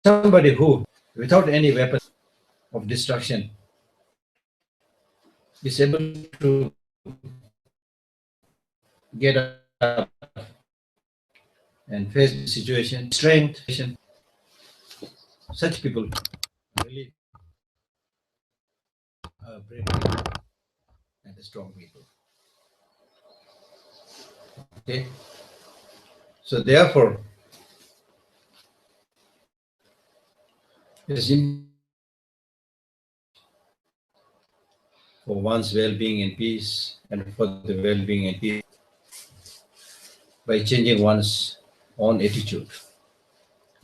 somebody who, without any weapon of destruction, is able to get up and face the situation, strength, such people really are brave and strong people. Okay, so therefore, it is for one's well-being and peace, and for the well-being and peace, by changing one's own attitude,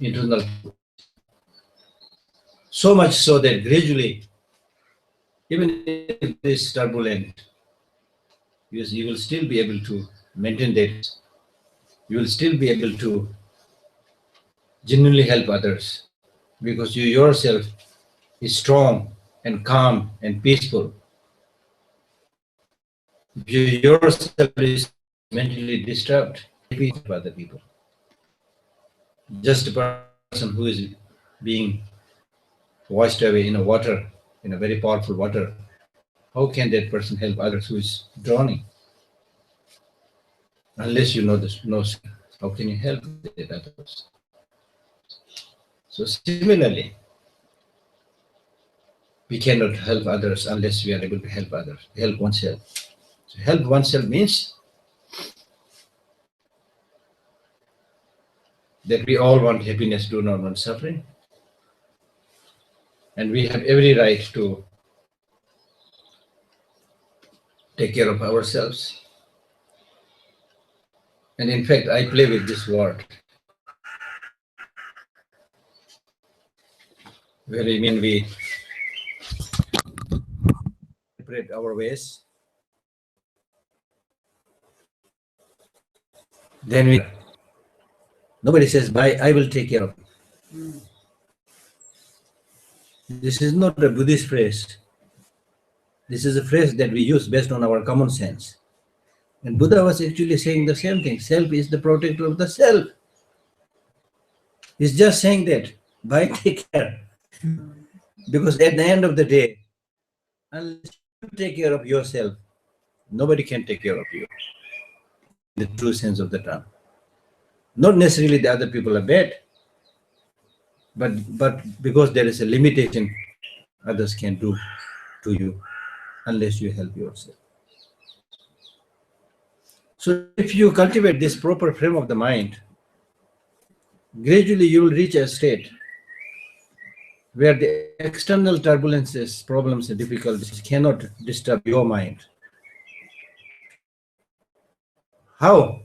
internal. So much so that gradually, even if it is turbulent, you will still be able to maintain that. You will still be able to genuinely help others because you yourself is strong and calm and peaceful. If you yourself is mentally disturbed, peace of other people. Just a person who is being washed away in a water, in a very powerful water, how can that person help others who is drowning? Unless you know this, how can you help that others? So similarly, we cannot help others unless we are able to help others, help oneself. So help oneself means that we all want happiness, do not want suffering. And we have every right to take care of ourselves. And in fact, I play with this word. Very mean we separate our ways. Then nobody says, bye, I will take care of it. This is not a Buddhist phrase. This is a phrase that we use based on our common sense. And Buddha was actually saying the same thing. Self is the protector of the self. He's just saying that, bye, take care. Because at the end of the day, unless you take care of yourself, nobody can take care of you. In the true sense of the term. Not necessarily the other people are bad, but because there is a limitation others can do to you unless you help yourself. So if you cultivate this proper frame of the mind, gradually you will reach a state where the external turbulences, problems, and difficulties cannot disturb your mind. How?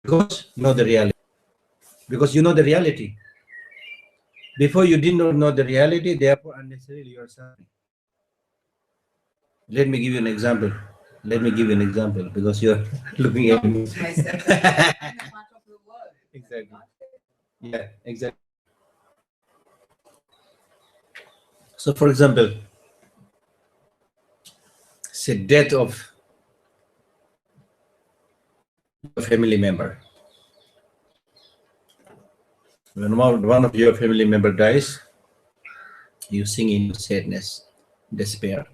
Because you know the reality. Because you know the reality. Before you did not know the reality, therefore unnecessarily you are suffering. Let me give you an example. Let me give you an example because you're looking at me. Exactly. Yeah, exactly. So, for example, say death of a family member. When one of your family member dies, you sing in sadness, despair,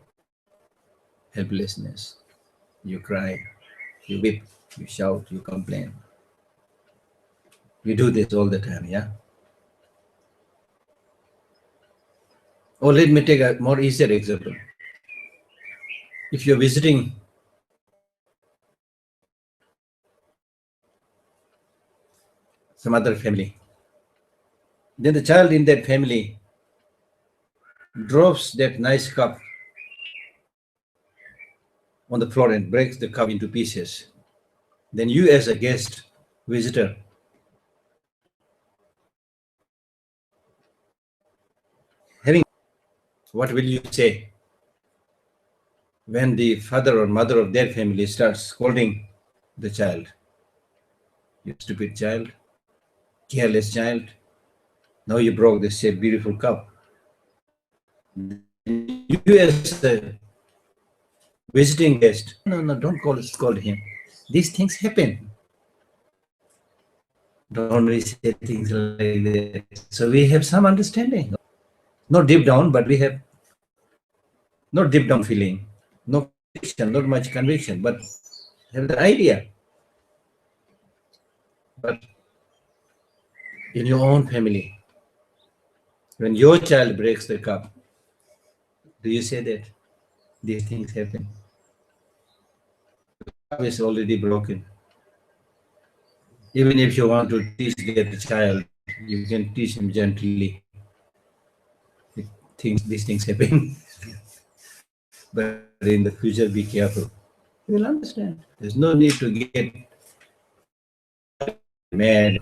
helplessness. You cry, you weep, you shout, you complain. We do this all the time, yeah? Or let me take a more easier example. If you're visiting some other family, then the child in that family drops that nice cup on the floor and breaks the cup into pieces. Then you as a guest, visitor, having, what will you say when the father or mother of their family starts scolding the child? You stupid child, careless child, now you broke this beautiful cup. You as a visiting guest, no, don't scold him. These things happen. don't we say things like that? So we have some understanding. Not deep down, but we have not deep down feeling, no conviction, not much conviction, but have the idea. But in your own family, when your child breaks the cup, do you say that these things happen? The cup is already broken. Even if you want to teach that child, you can teach him gently. These things happen. But in the future, be careful. You will understand. There's no need to get mad.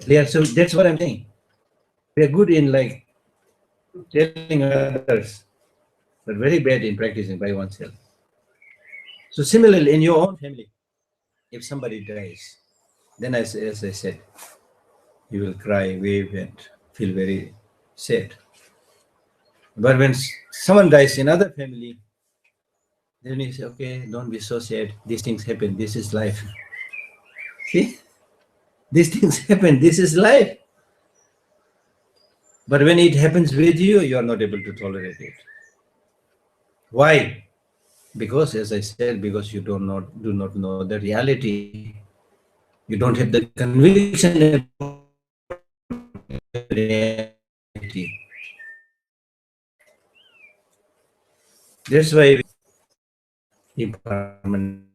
Yeah, so that's what I'm saying. We are good in like telling others, but very bad in practicing by oneself. So similarly, in your own family, if somebody dies, then as I said, you will cry, weep, and feel very sad. But when someone dies in other family, then you say, okay, don't be so sad. These things happen. This is life. See? These things happen. This is life. But when it happens with you, you are not able to tolerate it. Why? Because, as I said, because you do not know the reality. You don't have the conviction about reality. That's why impermanence.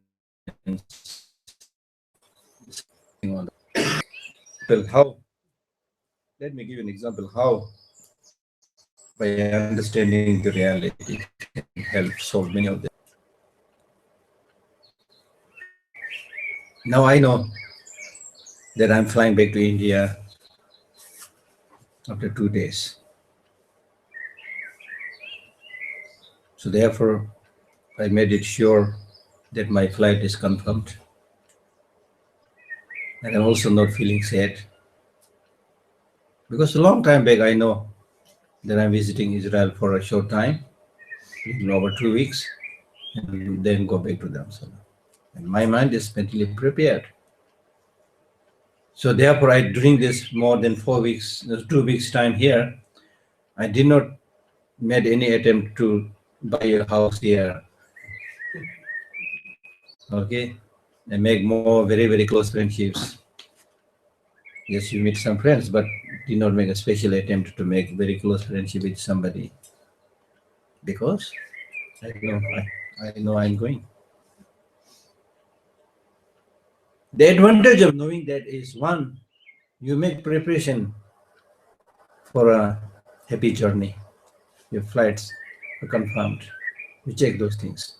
Well, how? Let me give you an example how, by understanding the reality, can help solve many of them. Now I know that I'm flying back to India after 2 days. So therefore, I made it sure that my flight is confirmed. And I'm also not feeling sad. Because a long time back, I know that I'm visiting Israel for a short time, in over 2 weeks, and then go back to them. So, and my mind is mentally prepared. So therefore, during this more than 4 weeks, 2 weeks time here, I did not made any attempt to buy a house here. Okay, and make more very, very close friendships. Yes, you meet some friends, but did not make a special attempt to make very close friendship with somebody because I know I'm going. The advantage of knowing that is one, you make preparation for a happy journey. Your flights are confirmed. You check those things.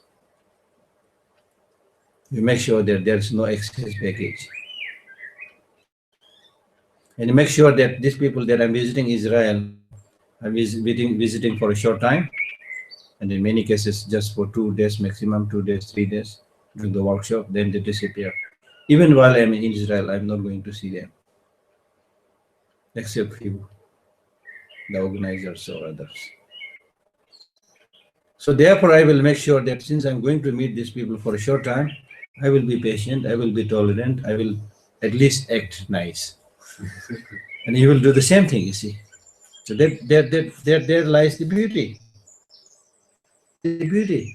You make sure that there's no excess baggage. And you make sure that these people that I'm visiting Israel, I'm visiting for a short time, and in many cases just for 2 days, maximum 2 days, 3 days during the workshop, then they disappear. Even while I'm in Israel, I'm not going to see them, except few, the organizers or others. So therefore, I will make sure that since I'm going to meet these people for a short time, I will be patient, I will be tolerant, I will at least act nice. And he will do the same thing, you see. So there lies the beauty. The beauty.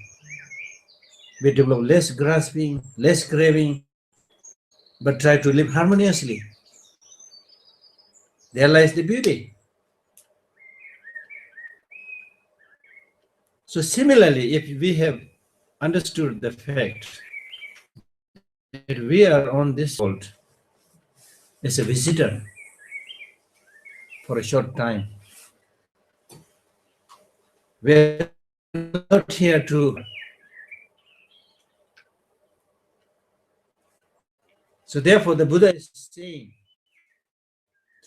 We develop less grasping, less craving, but try to live harmoniously. There lies the beauty. So similarly, if we have understood the fact that we are on this world as a visitor for a short time, we're not here to. So therefore, the Buddha is saying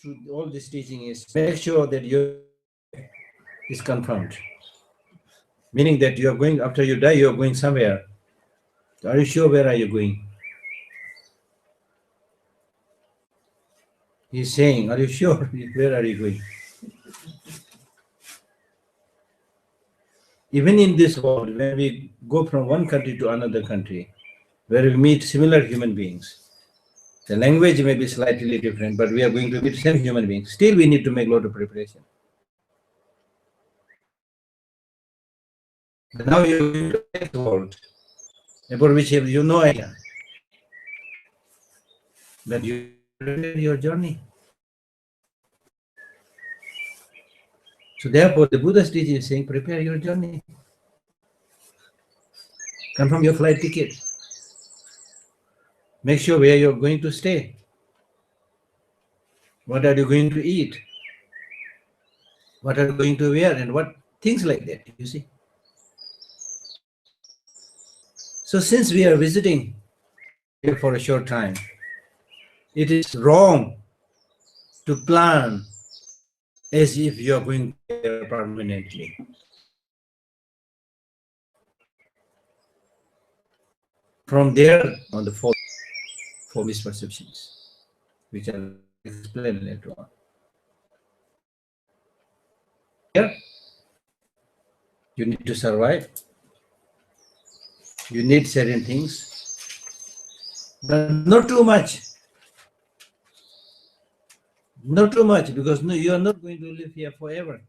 through all this teaching is make sure that your is confirmed. Meaning that you are going, after you die, you are going somewhere. Are you sure where are you going? He's saying, are you sure? Where are you going? Even in this world, when we go from one country to another country, where we meet similar human beings, The language may be slightly different, but we are going to be the same human beings. Still, we need to make a lot of preparation. But now you're going to the next world, about which you have no idea. But you prepare your journey. So therefore, the Buddha's teaching is saying, prepare your journey. Confirm your flight ticket. Make sure where you're going to stay. What are you going to eat? What are you going to wear? And what things like that, you see. So since we are visiting here for a short time, it is wrong to plan as if you are going there permanently. From there on the four misperceptions, which I'll explain later on. Here, you need to survive. You need certain things, but not too much. Not too much, because no, you are not going to live here forever.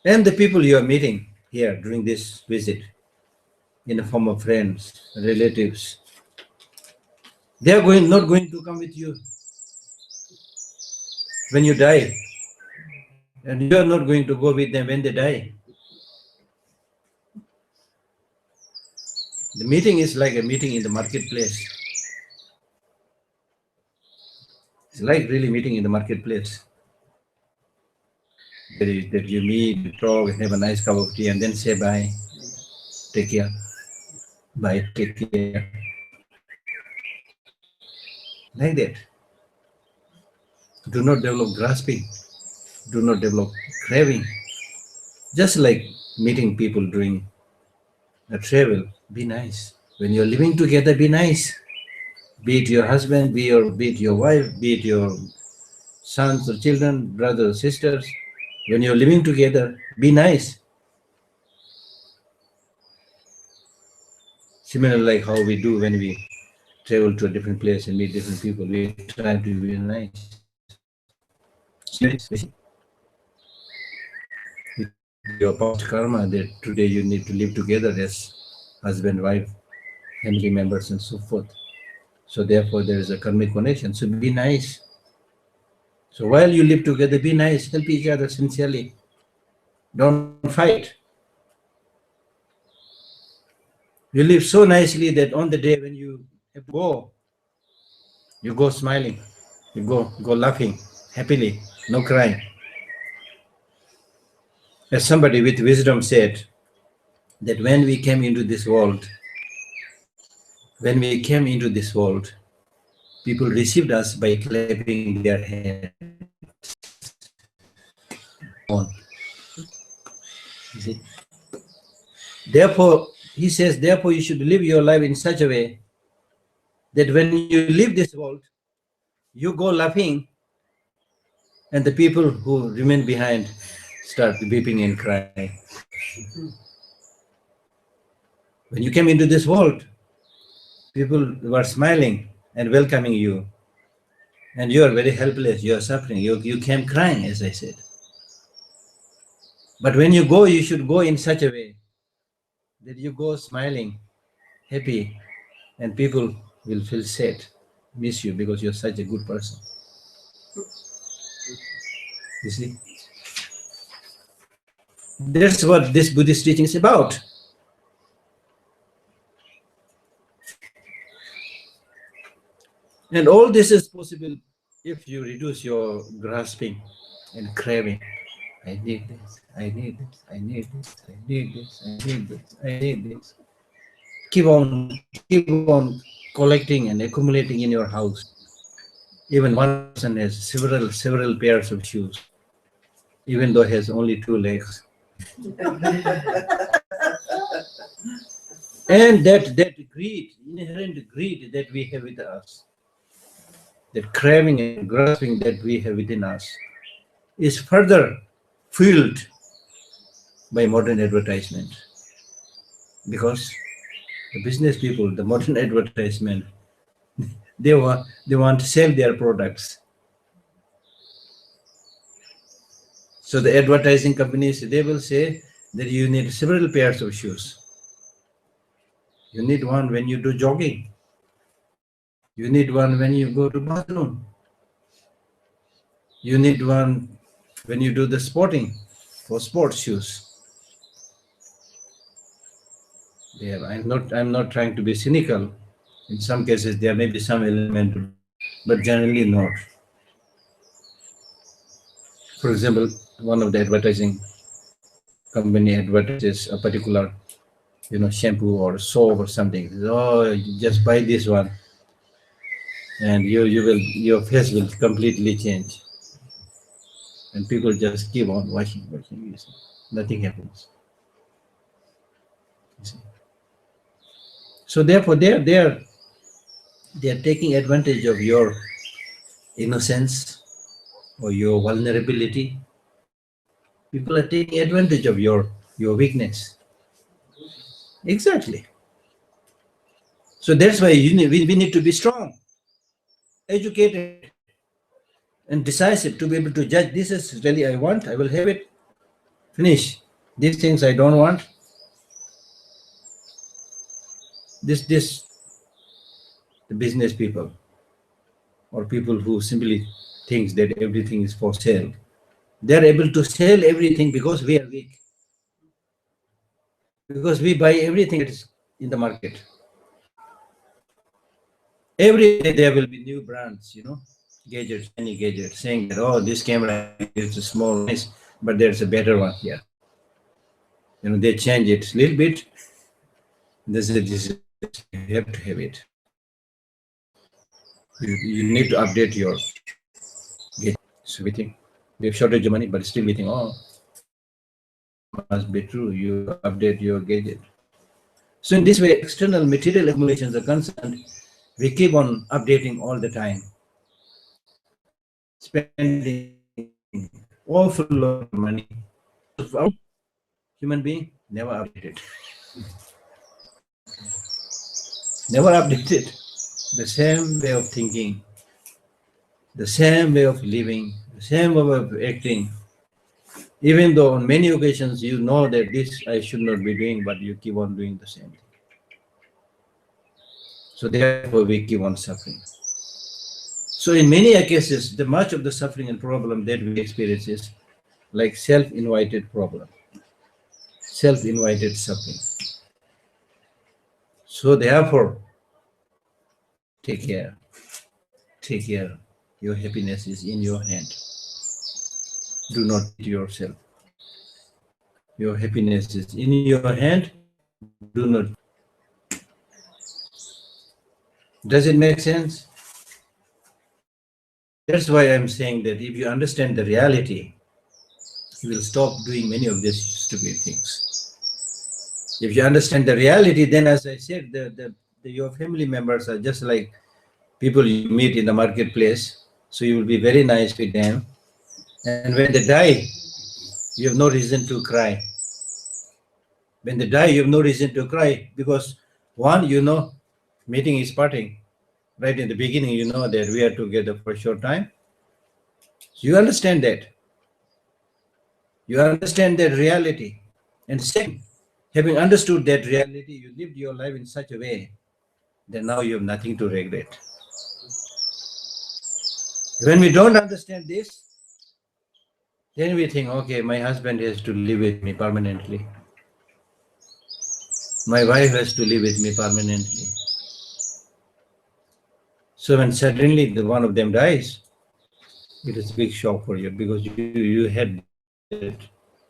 And the people you are meeting here during this visit, in the form of friends, relatives, they are not going to come with you when you die, and you are not going to go with them when they die. The meeting is like a meeting in the marketplace. It's like really meeting in the marketplace. That you meet, you talk, have a nice cup of tea, and then say bye, take care, bye, take care. Like that. Do not develop grasping. Do not develop craving. Just like meeting people during a travel, be nice. When you're living together, be nice. Be it your husband, be it your wife, be it your sons or children, brothers, sisters. When you're living together, be nice. Similar like how we do when we travel to a different place and meet different people, we try to be nice. Your past karma that today you need to live together as husband, wife, family members, and so forth. So therefore, there is a karmic connection. So be nice. So while you live together, be nice. Help each other sincerely. Don't fight. You live so nicely that on the day when you have to go, you go smiling. You go laughing happily, no crying. As somebody with wisdom said, that when we came into this world, people received us by clapping their hands. You see? Therefore, he says, therefore you should live your life in such a way that when you leave this world, you go laughing, and the people who remain behind start weeping and crying. When you came into this world, people were smiling and welcoming you, and you are very helpless, you are suffering, you came crying, as I said. But when you go, you should go in such a way that you go smiling, happy, and people will feel sad, miss you because you're such a good person. You see? That's what this Buddhist teaching is about. And all this is possible if you reduce your grasping and craving. I need this, I need this, I need this, I need this, I need this, I need this. Keep on collecting and accumulating in your house. Even one person has several pairs of shoes, even though he has only 2 legs. And that greed, inherent greed that we have with us, that craving and grasping that we have within us, is further fueled by modern advertisement. because the business people, the modern advertisement, they want to sell their products. So the advertising companies, they will say that you need several pairs of shoes. You need one when you do jogging. You need one when you go to bathroom. You need one when you do the sporting, for sports shoes. Yeah, I'm not trying to be cynical. In some cases, there may be some element, but generally not. For example, one of the advertising company advertises a particular, shampoo or soap or something. Oh, you just buy this one, and your face will completely change. And people just keep on washing. You see. Nothing happens. You see. So therefore, they are taking advantage of your innocence or your vulnerability. People are taking advantage of your weakness. Exactly. So that's why we need to be strong, educated, and decisive to be able to judge. This is really I want. I will have it. Finish. These things I don't want. This the business people or people who simply thinks that everything is for sale. They are able to sell everything because we are weak. Because we buy everything that is in the market. Every day there will be new brands, gadgets, any gadgets, saying that, oh, this camera is a small, nice, but there's a better one here. They change it a little bit. They say, this is, you have to have it. You need to update your gadget. So we think we have shortage of money, but still we think, oh, must be true. You update your gadget. So in this way, external material accumulations are concerned. We keep on updating all the time, spending awful lot of money. Human being never updated. Never updated. The same way of thinking, the same way of living, the same way of acting. Even though on many occasions you know that this I should not be doing, but you keep on doing the same thing. So therefore we keep on suffering. So in many cases, the much of the suffering and problem that we experience is like self-invited problem, self-invited suffering. So therefore, take care. Take care. Your happiness is in your hand. Do not cheat yourself. Your happiness is in your hand. Do not. Does it make sense? That's why I'm saying that if you understand the reality, you will stop doing many of these stupid things. If you understand the reality, then as I said, your family members are just like people you meet in the marketplace. So you will be very nice with them. And when they die, you have no reason to cry. When they die, you have no reason to cry because one, meeting is parting. Right in the beginning, you know that we are together for a short time. You understand that. You understand that reality. And second, having understood that reality, you lived your life in such a way that now you have nothing to regret. When we don't understand this, then we think, okay, my husband has to live with me permanently. My wife has to live with me permanently. So when suddenly the one of them dies, it is a big shock for you because you had that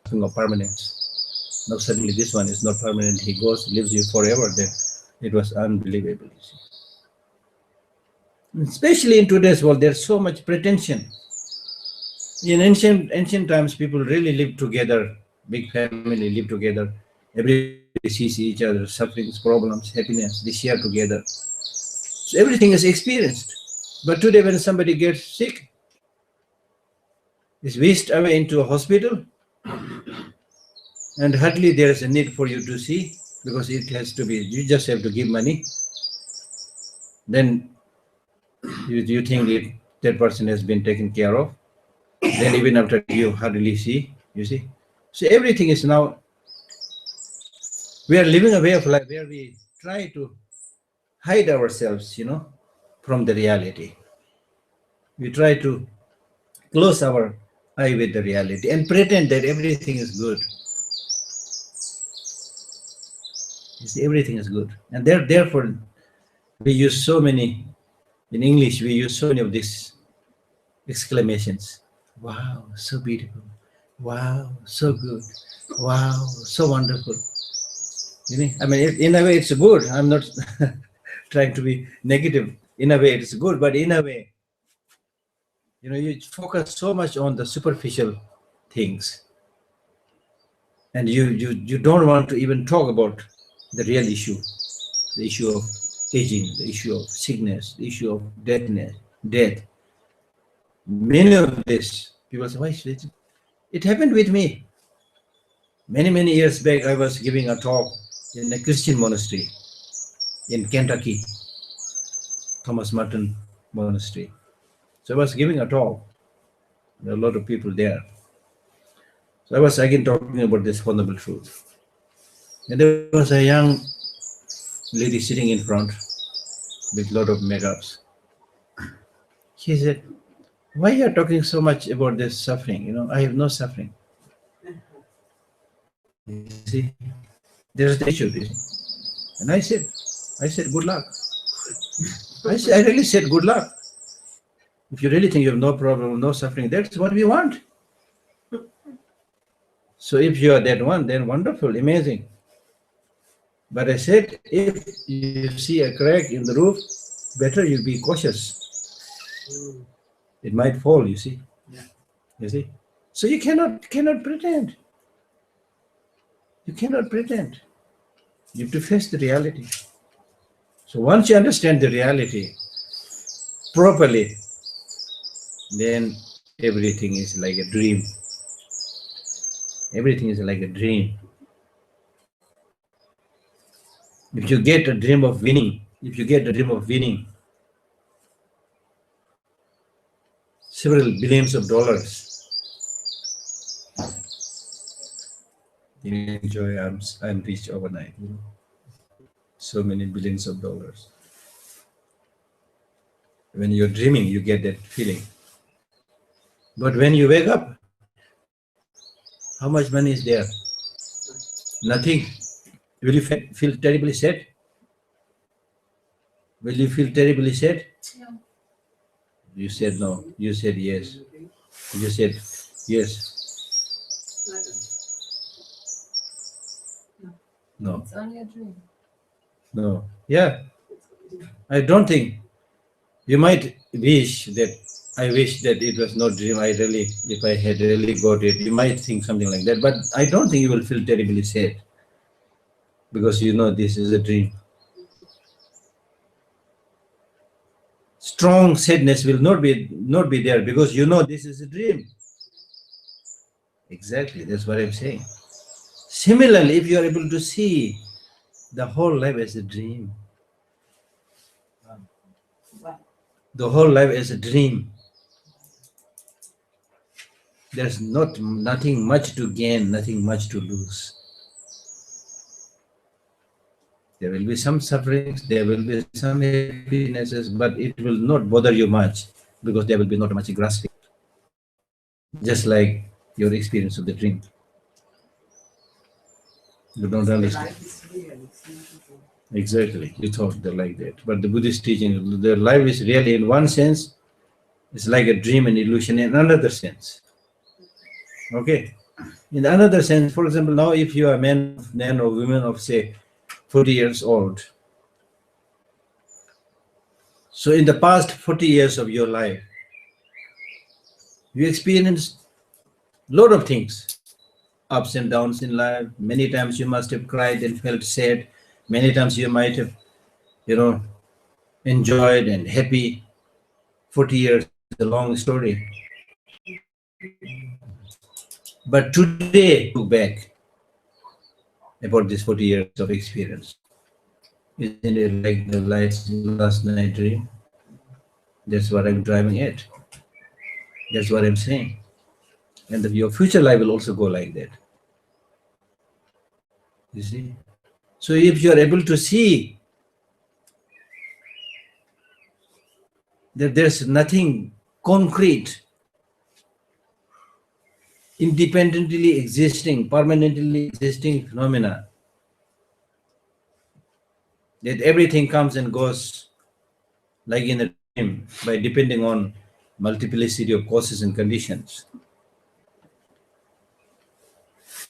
thing of permanence. Now suddenly this one is not permanent. He goes, lives you forever. Then it was unbelievable. You see. Especially in today's world, there's so much pretension. In ancient times, people really lived together, big family lived together. Everybody sees each other, sufferings, problems, happiness. They share together. So everything is experienced. But today, when somebody gets sick, is whisked away into a hospital, and hardly there is a need for you to see. because it has to be, you just have to give money, then you think that person has been taken care of, then even after you hardly see, you see. So everything is now, we are living a way of life where we try to hide ourselves, from the reality. We try to close our eye with the reality and pretend that everything is good. You see, everything is good. And therefore, we use so many, in English, we use so many of these exclamations. Wow, so beautiful. Wow, so good. Wow, so wonderful. I mean, in a way, it's good. I'm not trying to be negative. In a way, it's good, but in a way, you focus so much on the superficial things, and you don't want to even talk about the real issue, the issue of aging, the issue of sickness, the issue of death. Many of this, people say, why should it happened with me? Many years back, I was giving a talk in a Christian monastery in Kentucky, Thomas Merton Monastery. So I was giving a talk. There are a lot of people there. So I was again talking about this fundamental truth. And there was a young lady sitting in front with a lot of makeups. She said, why are you talking so much about this suffering? I have no suffering. You see, there's the issue. And I said, good luck. I really said, good luck. If you really think you have no problem, no suffering, that's what we want. So if you are that one, then wonderful, amazing. But I said, if you see a crack in the roof, better you be cautious. It might fall, you see. Yeah. You see? So you cannot pretend. You cannot pretend. You have to face the reality. So once you understand the reality properly, then everything is like a dream. Everything is like a dream. If you get a dream of winning, several billions of dollars, you enjoy, I'm rich overnight. So many billions of dollars. When you're dreaming, you get that feeling. But when you wake up, how much money is there? Nothing. Will you feel terribly sad? Will you feel terribly sad? No. You said no. You said yes. You said yes. No. It's only a dream. No. Yeah. I don't think. You might wish that, I wish that it was not dream. If I had really got it, you might think something like that. But I don't think you will feel terribly sad, because this is a dream. Strong sadness will not be there, because this is a dream. Exactly, that's what I'm saying. Similarly, if you are able to see the whole life as a dream, the whole life as a dream, there's nothing much to gain, nothing much to lose. There will be some sufferings, there will be some happinesses, but it will not bother you much, because there will be not much grasping. Just like your experience of the dream. You don't understand. Exactly, you thought they're like that. But the Buddhist teaching, their life is really, in one sense, it's like a dream and illusion in another sense. Okay? In another sense, for example, now if you are a man or woman of, say, 40 years old, so in the past 40 years of your life, you experienced a lot of things, ups and downs in life. Many times you must have cried and felt sad. Many times you might have, enjoyed and happy. 40 years is a long story. But today, look back, about this 40 years of experience. Isn't it like the last night dream? That's what I'm driving at. That's what I'm saying. And your future life will also go like that. You see? So if you are able to see that there's nothing concrete, independently existing, permanently existing phenomena, that everything comes and goes like in a dream by depending on multiplicity of causes and conditions,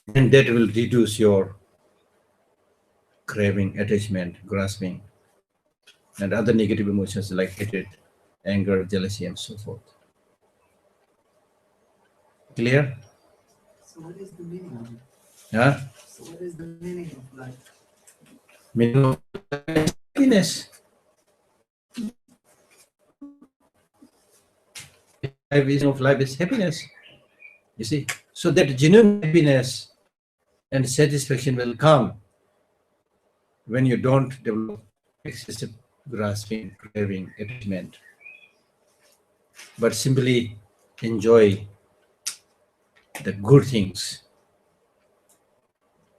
then that will reduce your craving, attachment, grasping, and other negative emotions like hatred, anger, jealousy, and so forth. Clear? So what is the meaning of it? Yeah? So what is the meaning of life? Meaning of happiness. Life is happiness. You see? So that genuine happiness and satisfaction will come when you don't develop excessive grasping, craving, attachment, but simply enjoy the good things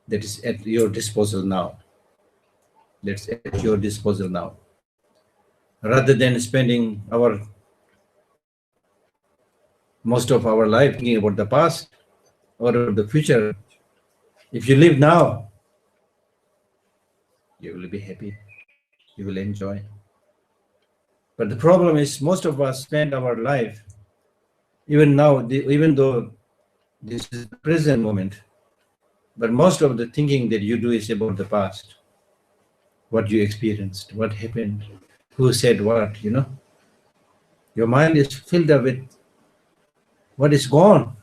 that is at your disposal now. That's at your disposal now. Rather than spending most of our life thinking about the past or about the future, if you live now, you will be happy. You will enjoy. But the problem is, most of us spend our life, even now, even though this is the present moment, but most of the thinking that you do is about the past, what you experienced, what happened, who said what, Your mind is filled up with what is gone.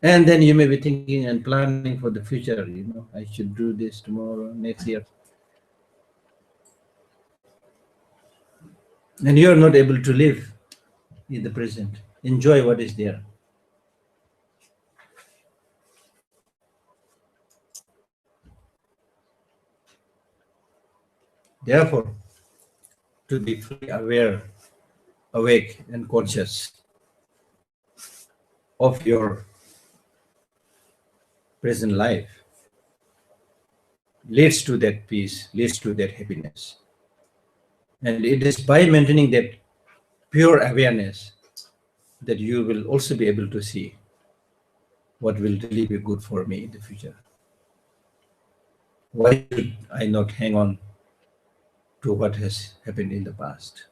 And then you may be thinking and planning for the future, I should do this tomorrow, next year. And you are not able to live in the present, enjoy what is there. Therefore, to be fully aware, awake, and conscious of your present life leads to that peace, leads to that happiness. And it is by maintaining that pure awareness that you will also be able to see what will really be good for me in the future. Why should I not hang on to what has happened in the past?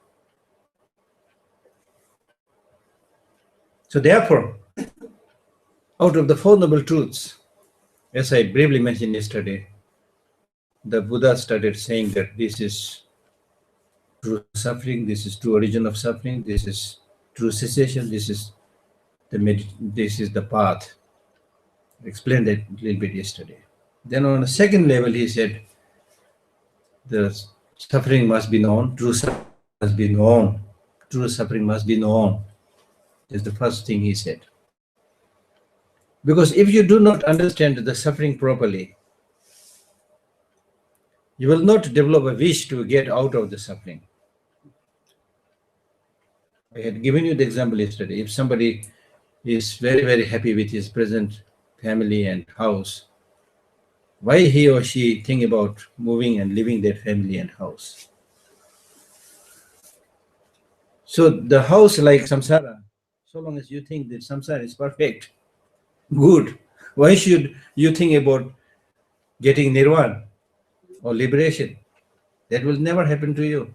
So therefore, out of the Four Noble Truths, as I briefly mentioned yesterday, the Buddha started saying that this is true suffering, this is true origin of suffering, this is true cessation, this is the path. I explained that a little bit yesterday. Then on a second level, he said the suffering must be known, true suffering must be known, true suffering must be known. That's the first thing he said. Because if you do not understand the suffering properly, you will not develop a wish to get out of the suffering. I had given you the example yesterday. If somebody is very, very happy with his present family and house, why he or she think about moving and leaving their family and house? So the house like samsara, so long as you think that samsara is perfect, good, why should you think about getting nirvana or liberation? That will never happen to you.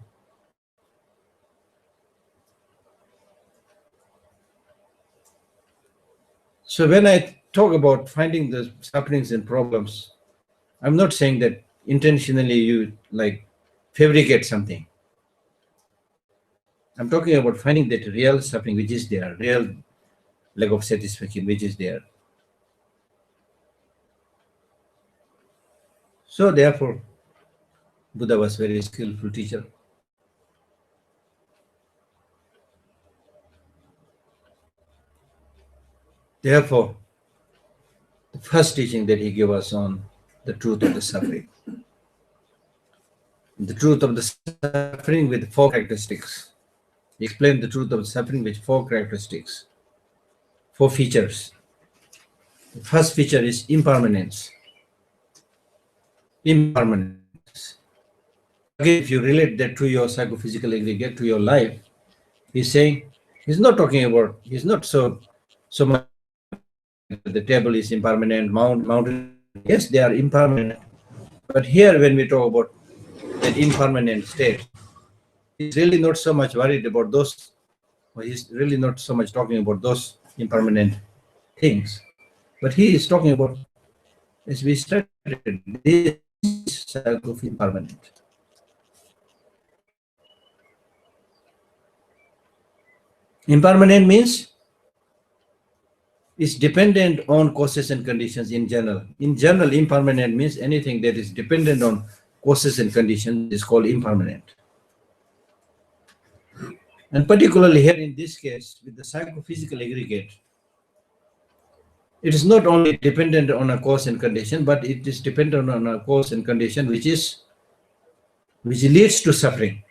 So when I talk about finding the sufferings and problems, I'm not saying that intentionally you like fabricate something. I'm talking about finding that real suffering which is there, real lack of satisfaction which is there. So therefore, Buddha was very skillful teacher. Therefore, the first teaching that he gave us on the truth of the suffering. The truth of the suffering with four characteristics. He explained the truth of suffering with four characteristics, four features. The first feature is impermanence. Impermanence. Again, if you relate that to your psychophysical aggregate, to your life, he's saying, he's not talking about, he's not so much the table is impermanent, mountain, yes, they are impermanent. But here, when we talk about that impermanent state, he's really not so much worried about those, or he's really not so much talking about those impermanent things. But he is talking about, as we started, this cycle of impermanent. Impermanent means it's dependent on causes and conditions in general. In general, impermanent means anything that is dependent on causes and conditions is called impermanent. And particularly here in this case, with the psychophysical aggregate, it is not only dependent on a cause and condition, but it is dependent on a cause and condition which leads to suffering.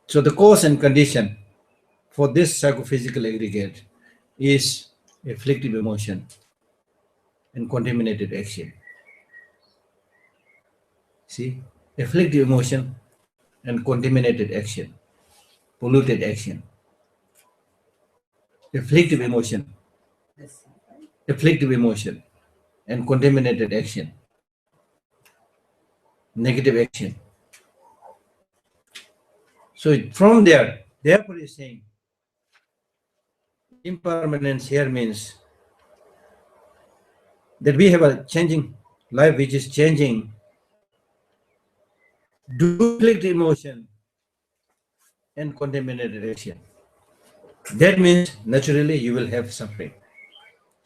So the cause and condition for this psychophysical aggregate is afflictive emotion and contaminated action. See, afflictive emotion and contaminated action, polluted action. Afflictive emotion and contaminated action, negative action. So from there, therefore he's saying impermanence here means that we have a changing life which is changing due to afflictive emotion and contaminated action. That means naturally you will have suffering.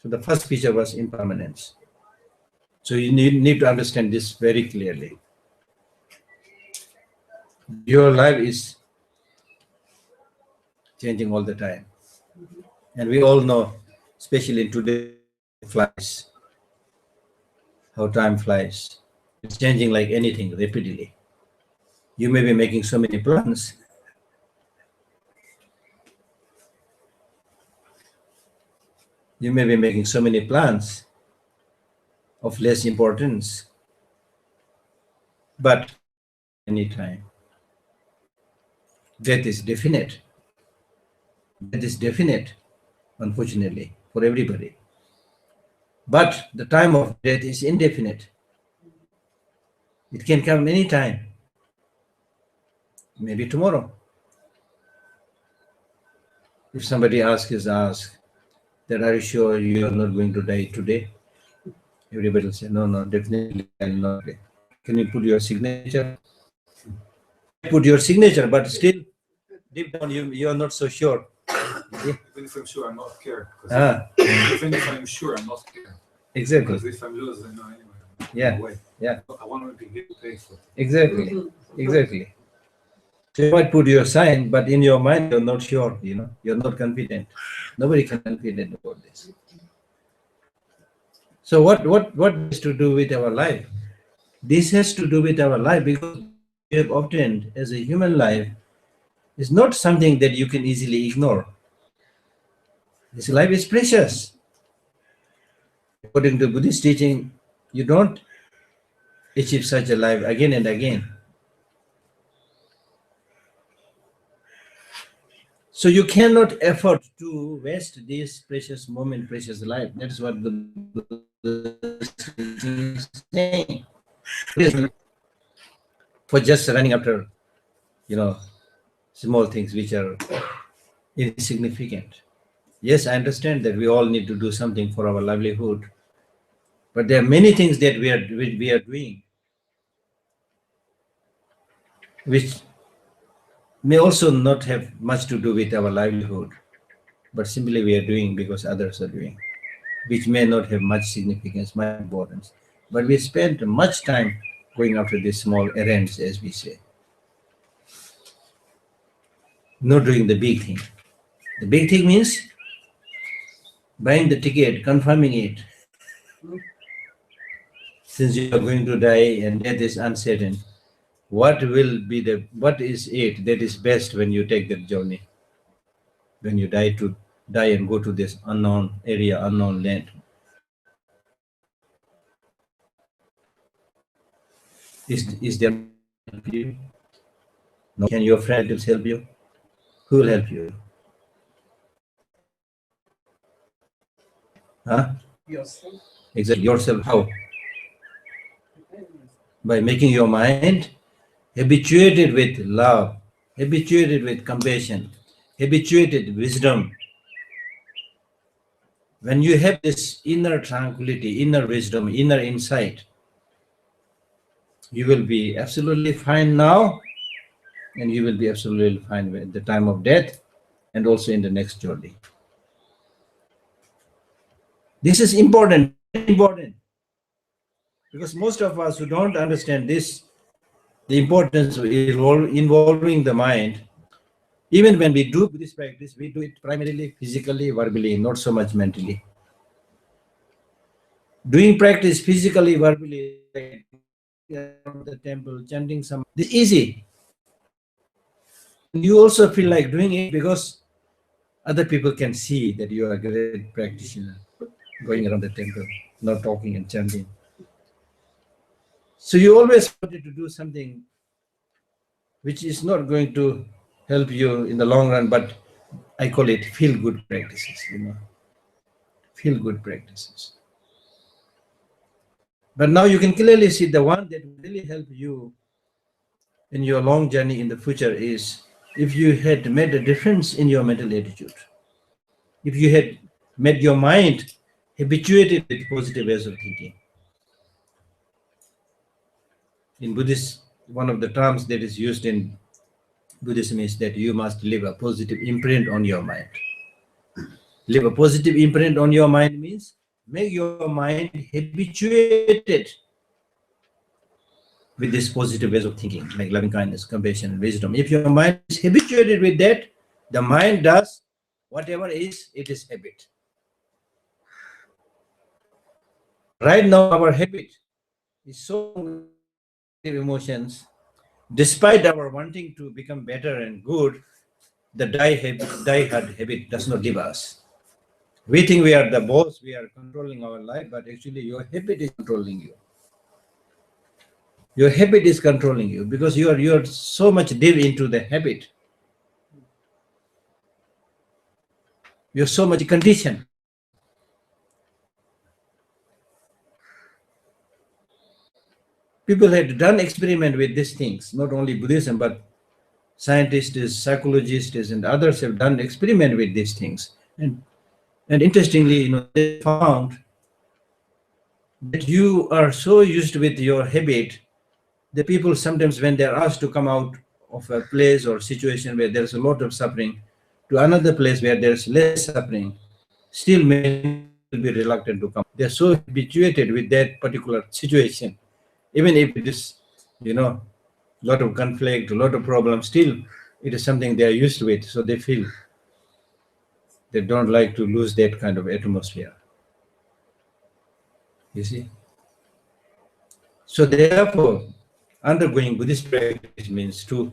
So the first feature was impermanence. So you need to understand this very clearly. Your life is changing all the time. And we all know, especially in today, flies, how time flies. It's changing like anything rapidly. You may be making so many plans. You may be making so many plans of less importance, but anytime. Death is definite. Death is definite, unfortunately, for everybody. But the time of death is indefinite. It can come anytime. Maybe tomorrow. If somebody asks that, are you sure you are not going to die today? Everybody will say, no, definitely I will not die. Can you put your signature? Put your signature, but still, deep down, you are not so sure. Even if I'm sure, I'm not care. Even if I'm sure, I'm not care. Exactly. Because if I'm losing, I know anyway. Yeah. No way. Yeah. I want to be here to pay for it. Exactly. So you might put your sign, but in your mind, you're not sure, you're not confident. Nobody can be confident about this. So what has to do with our life? This has to do with our life because we have obtained as a human life is not something that you can easily ignore. This life is precious. According to Buddhist teaching, you don't achieve such a life again and again. So you cannot afford to waste this precious moment, precious life. That's what the Buddhist teaching is saying. For just running after, small things which are insignificant. Yes, I understand that we all need to do something for our livelihood, but there are many things that we are doing which may also not have much to do with our livelihood, but simply we are doing because others are doing, which may not have much significance, much importance. But we spend much time going after these small errands, as we say, not doing the big thing. The big thing means buying the ticket, confirming it. Since you are going to die and death is uncertain, what is it that is best when you take that journey? When you die and go to this unknown area, unknown land. Is there no one to help you? No. Can your friend relatives help you? Who will help you? Huh? Yourself. Exactly. Yourself. How? By making your mind habituated with love, habituated with compassion, habituated wisdom. When you have this inner tranquility, inner wisdom, inner insight, you will be absolutely fine now, and you will be absolutely fine at the time of death and also in the next journey. This is important, very important, because most of us who don't understand this, the importance of involving the mind, even when we do this practice, we do it primarily physically, verbally, not so much mentally. Doing practice physically, verbally, like around the temple, chanting some, this is easy. You also feel like doing it because other people can see that you are a great practitioner, going around the temple, not talking and chanting. So you always wanted to do something which is not going to help you in the long run, but I call it feel-good practices, feel-good practices. But now you can clearly see the one that will really help you in your long journey in the future is if you had made a difference in your mental attitude. If you had made your mind habituated with positive ways of thinking. In Buddhist, one of the terms that is used in Buddhism is that you must leave a positive imprint on your mind. Leave a positive imprint on your mind means make your mind habituated with this positive ways of thinking, like loving kindness, compassion, and wisdom. If your mind is habituated with that, the mind does whatever is, it is habit. Right now, our habit is so negative emotions. Despite our wanting to become better and good, the die-hard habit does not leave us. We think we are the boss, we are controlling our life, but actually your habit is controlling you. Your habit is controlling you because you are so much deep into the habit. You're so much conditioned. People had done experiment with these things, not only Buddhism, but scientists, psychologists, and others have done experiment with these things. And interestingly, they found that you are so used with your habit, the people sometimes when they're asked to come out of a place or situation where there's a lot of suffering to another place where there's less suffering, still many will be reluctant to come. They're so habituated with that particular situation. Even if it is, a lot of conflict, a lot of problems, still it is something they are used to it. So they feel they don't like to lose that kind of atmosphere. You see? So therefore, undergoing Buddhist practice means to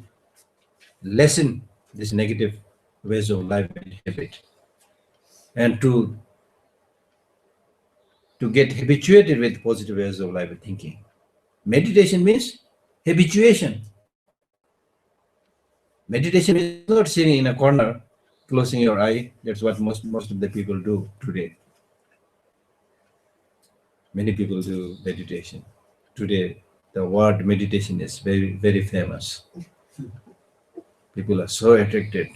lessen this negative ways of life and habit, and to get habituated with positive ways of life and thinking. Meditation means habituation. Meditation is not sitting in a corner, closing your eye. That's what most of the people do today. Many people do meditation. Today, the word meditation is very, very famous. People are so attracted.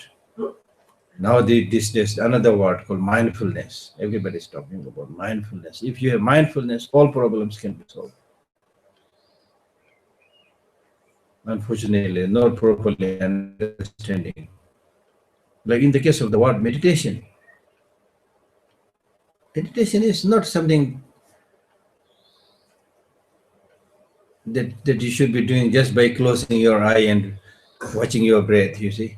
Now there's another word called mindfulness. Everybody's talking about mindfulness. If you have mindfulness, all problems can be solved. Unfortunately, not properly understanding. Like in the case of the word meditation, meditation is not something that you should be doing just by closing your eye and watching your breath, you see.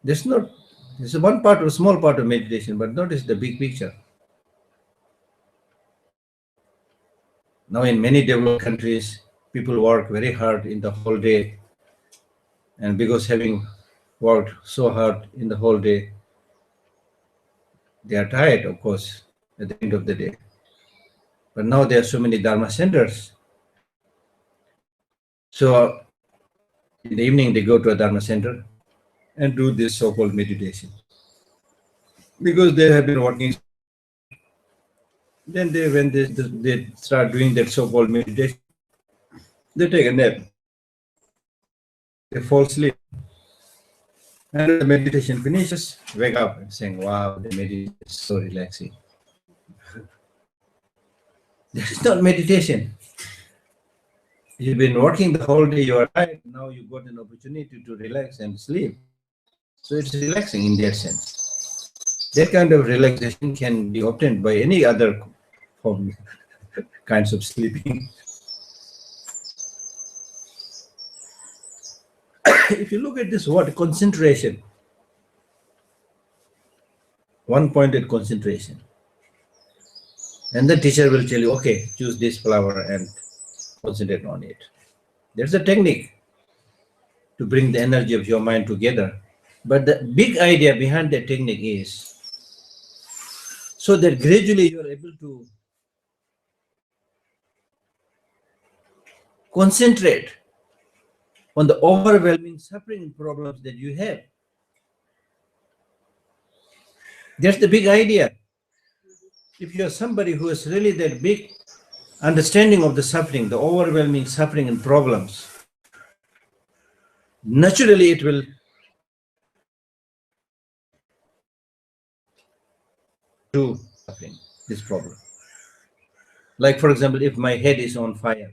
That's not This is one part, a small part of meditation, but notice the big picture. Now, in many developed countries, people work very hard in the whole day, and because having worked so hard in the whole day, they are tired, of course, at the end of the day. But now there are so many Dharma centers. So in the evening, they go to a Dharma center and do this so-called meditation. Because they have been working, then when they start doing that so-called meditation, they take a nap. They fall asleep. And the meditation finishes, wake up and saying, wow, the meditation is so relaxing. That is not meditation. You've been working the whole day, you are tired, now you got an opportunity to relax and sleep. So it's relaxing in that sense. That kind of relaxation can be obtained by any other form, kinds of sleeping. If you look at this word, concentration, one-pointed concentration, and the teacher will tell you, okay, choose this flower and concentrate on it. There's a technique to bring the energy of your mind together. But the big idea behind that technique is so that gradually you are able to concentrate on the overwhelming suffering and problems that you have. That's the big idea. If you are somebody who has really that big understanding of the suffering, the overwhelming suffering and problems, naturally it will do suffering, this problem. Like for example, if my head is on fire,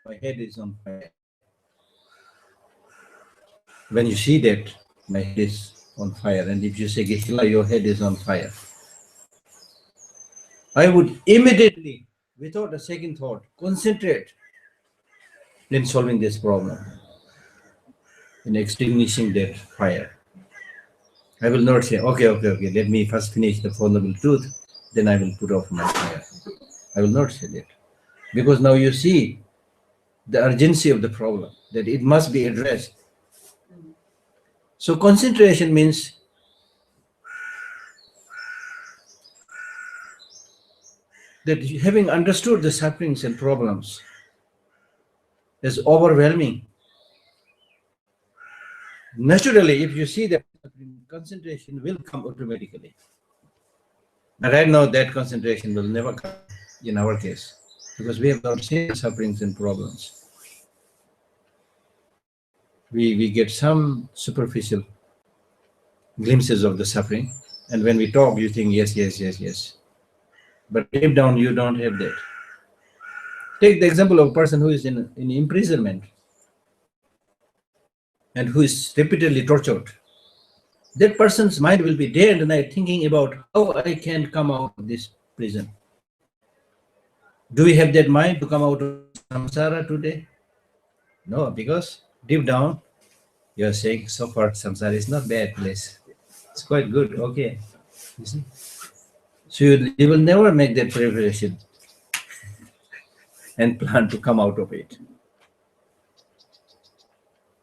my head is on fire. When you see that my head is on fire, and if you say, Geshe, your head is on fire, I would immediately, without a second thought, concentrate in solving this problem, in extinguishing that fire. I will not say, okay, let me first finish the Four Noble Truth, then I will put off my fire. I will not say that. Because now you see the urgency of the problem, that it must be addressed. So concentration means that having understood the sufferings and problems is overwhelming. Naturally, if you see that, concentration will come automatically. But right now, that concentration will never come in our case, because we have not seen the sufferings and problems. We get some superficial glimpses of the suffering, and when we talk, you think, yes. But deep down, you don't have that. Take the example of a person who is in imprisonment and who is repeatedly tortured. That person's mind will be day and night thinking about how I can come out of this prison. Do we have that mind to come out of samsara today? No, because deep down, you are saying, so far, samsara is not a bad place. It's quite good, okay. You see? So you will never make that preparation and plan to come out of it.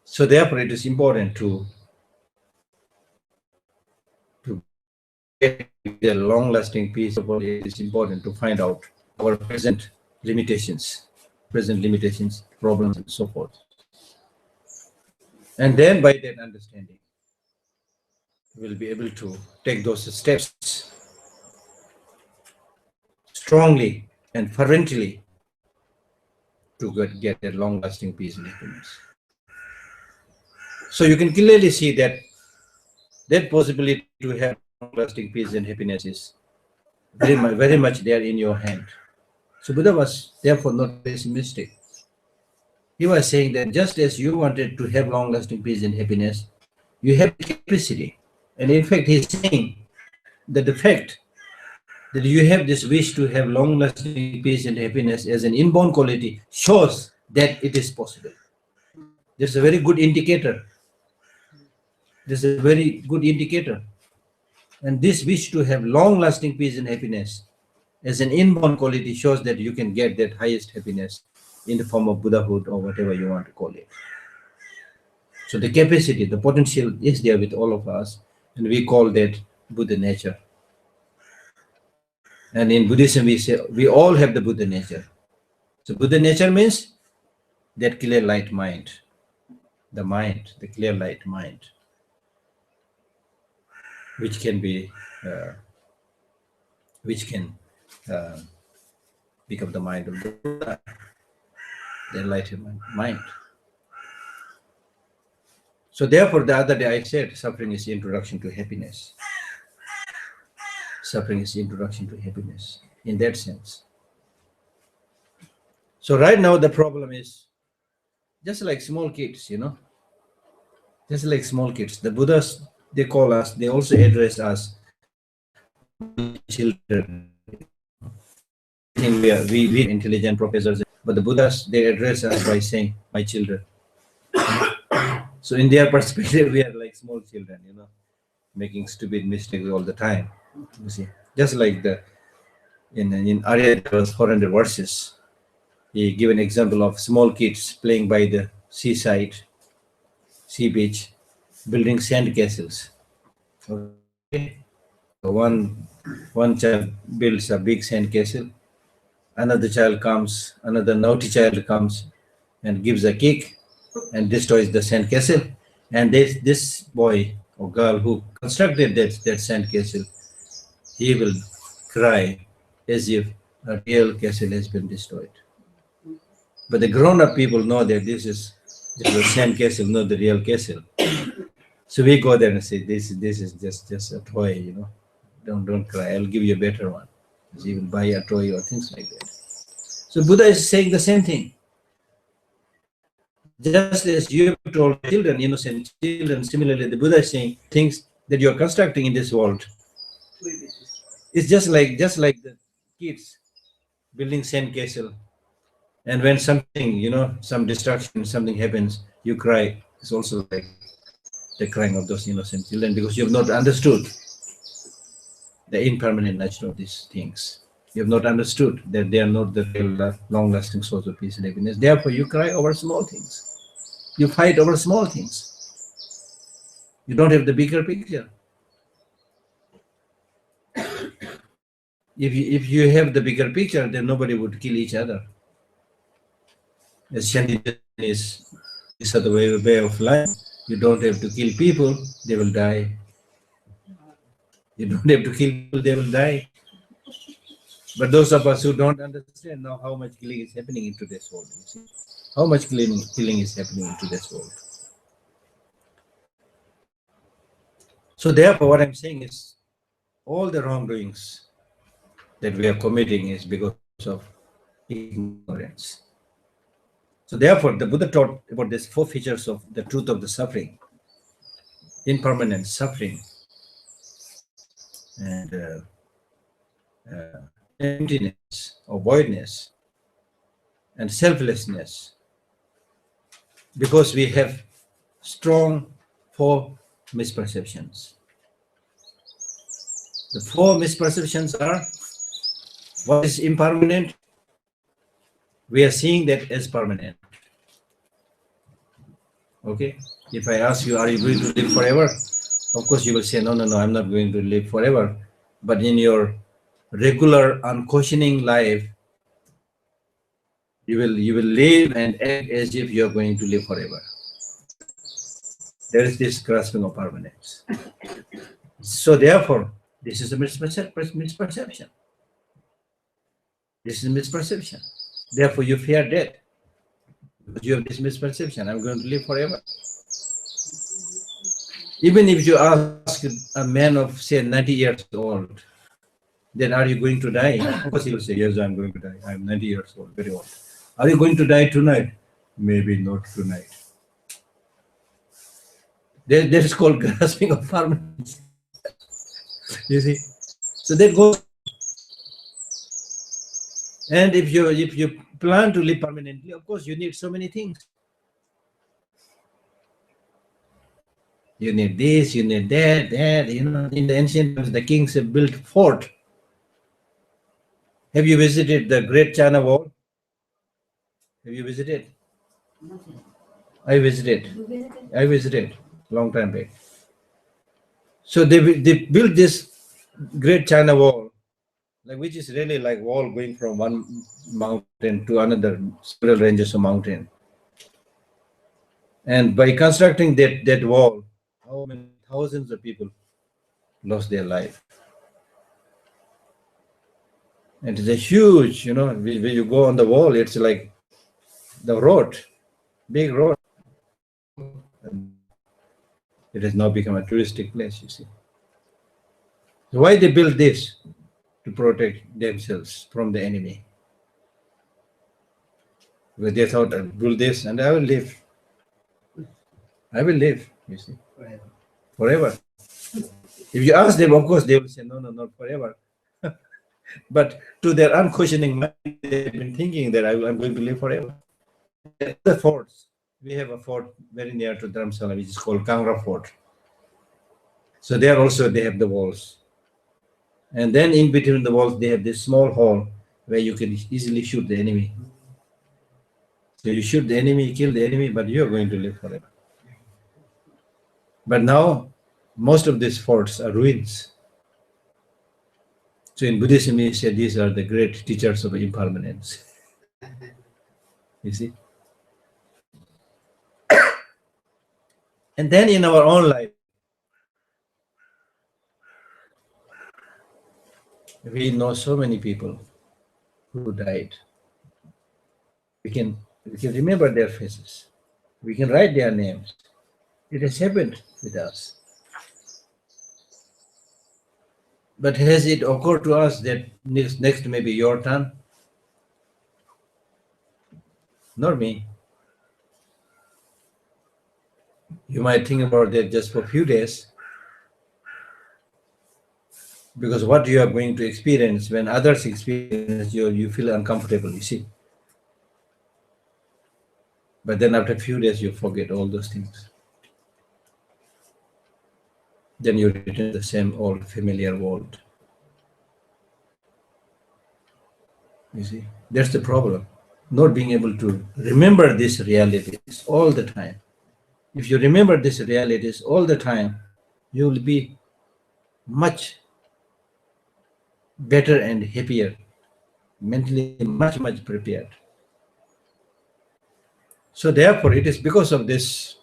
So therefore, it is important to get a long-lasting peace. It is important to find out our present limitations, problems, and so forth. And then by that understanding, we will be able to take those steps strongly and fervently to get a long-lasting peace and happiness. So you can clearly see that that possibility to have long-lasting peace and happiness is very much there in your hand. So Buddha was therefore not pessimistic. He was saying that just as you wanted to have long-lasting peace and happiness, you have the capacity. And in fact, he's saying that the fact that you have this wish to have long-lasting peace and happiness as an inborn quality shows that it is possible. This is a very good indicator. This is a very good indicator And this wish to have long-lasting peace and happiness as an inborn quality shows that you can get that highest happiness in the form of Buddhahood or whatever you want to call it. So the capacity, the potential is there with all of us, and we call that Buddha nature. And in Buddhism, we say we all have the Buddha nature. So Buddha nature means that clear light mind, the clear light mind, which can be, which can become the mind of the Buddha, the enlightened mind. So therefore, the other day I said, suffering is the introduction to happiness. Suffering is the introduction to happiness in that sense. So right now the problem is just like small kids, just like small kids. The Buddhas, they call us, they also address us, children. I think we intelligent professors, but the Buddhas, they address us by saying, my children. So in their perspective, we are like small children, making stupid mistakes all the time. You see, just like in Arya, there was 400 verses. He gave an example of small kids playing by the seaside, sea beach, building sand castles. Okay. So one child builds a big sand castle. Another child comes, another naughty child comes and gives a kick and destroys the sand castle. And this boy or girl who constructed that sand castle, he will cry as if a real castle has been destroyed. But the grown-up people know that this is a sand castle, not the real castle. So we go there and say, this is just a toy, Don't cry. I'll give you a better one. You will buy a toy or things like that. So Buddha is saying the same thing. Just as you have told children, innocent children, similarly the Buddha is saying things that you are constructing in this world. It's just like the kids building sand castle. And when something, some destruction, something happens, you cry. It's also like the crying of those innocent children because you have not understood the impermanent nature of these things. You have not understood that they are not the real long-lasting source of peace and happiness. Therefore, you cry over small things. You fight over small things. You don't have the bigger picture. If you have the bigger picture, then nobody would kill each other. As Shanti is the way of life. You don't have to kill people, they will die. You don't have to kill people, they will die. But those of us who don't understand now how much killing is happening in today's world, you see, how much killing is happening in today's world. So therefore, what I'm saying is, all the wrongdoings that we are committing is because of ignorance. So therefore, the Buddha taught about these 4 features of the truth of the suffering: impermanence, suffering, and emptiness or voidness, and selflessness, because we have strong 4 misperceptions. The 4 misperceptions are: what is impermanent? We are seeing that as permanent. Okay? If I ask you, are you going to live forever? Of course, you will say, no, I'm not going to live forever. But in your regular, unquestioning life, you will live and act as if you are going to live forever. There is this grasping of permanence. So therefore, this is a misperception. This is a misperception. Therefore, you fear death. Because you have this misperception, I'm going to live forever. Even if you ask a man of, say, 90 years old, then are you going to die? Of course, he will say, yes, I'm going to die. I'm 90 years old, very old. Are you going to die tonight? Maybe not tonight. That is called grasping of permanence. You see? So that goes. And if you plan to live permanently, of course, you need so many things. You need this, you need that, that. In the ancient times, the kings have built fort. Have you visited the Great China Wall? Have you visited? I visited. I visited long time back. So they built this Great China Wall, like which is really like wall going from one mountain to another, several ranges of mountain. And by constructing that wall, how many thousands of people lost their life. And it's a huge, when you go on the wall, it's like the road, big road. It has now become a touristic place, you see. So why they built this? To protect themselves from the enemy. Because they thought, I'll build this and I will live. I will live, you see. Forever. If you ask them, of course, they will say, no, not forever. But to their unquestioning mind, they've been thinking that I'm going to live forever. The forts. We have a fort very near to Dharamsala, which is called Kangra Fort. So there also they have the walls. And then in between the walls, they have this small hall where you can easily shoot the enemy. So you shoot the enemy, kill the enemy, but you're going to live forever. But now, most of these forts are ruins. So in Buddhism, we say these are the great teachers of impermanence. You see? And then in our own life, we know so many people who died. We can remember their faces. We can write their names. It has happened with us. But has it occurred to us that next may be your turn? Not me. You might think about that just for a few days, because what you are going to experience when others experience you feel uncomfortable, you see. But then after a few days, you forget all those things. Then you return to the same old familiar world. You see, that's the problem. Not being able to remember these realities all the time. If you remember these realities all the time, you will be much better and happier, mentally much prepared. So therefore, it is because of this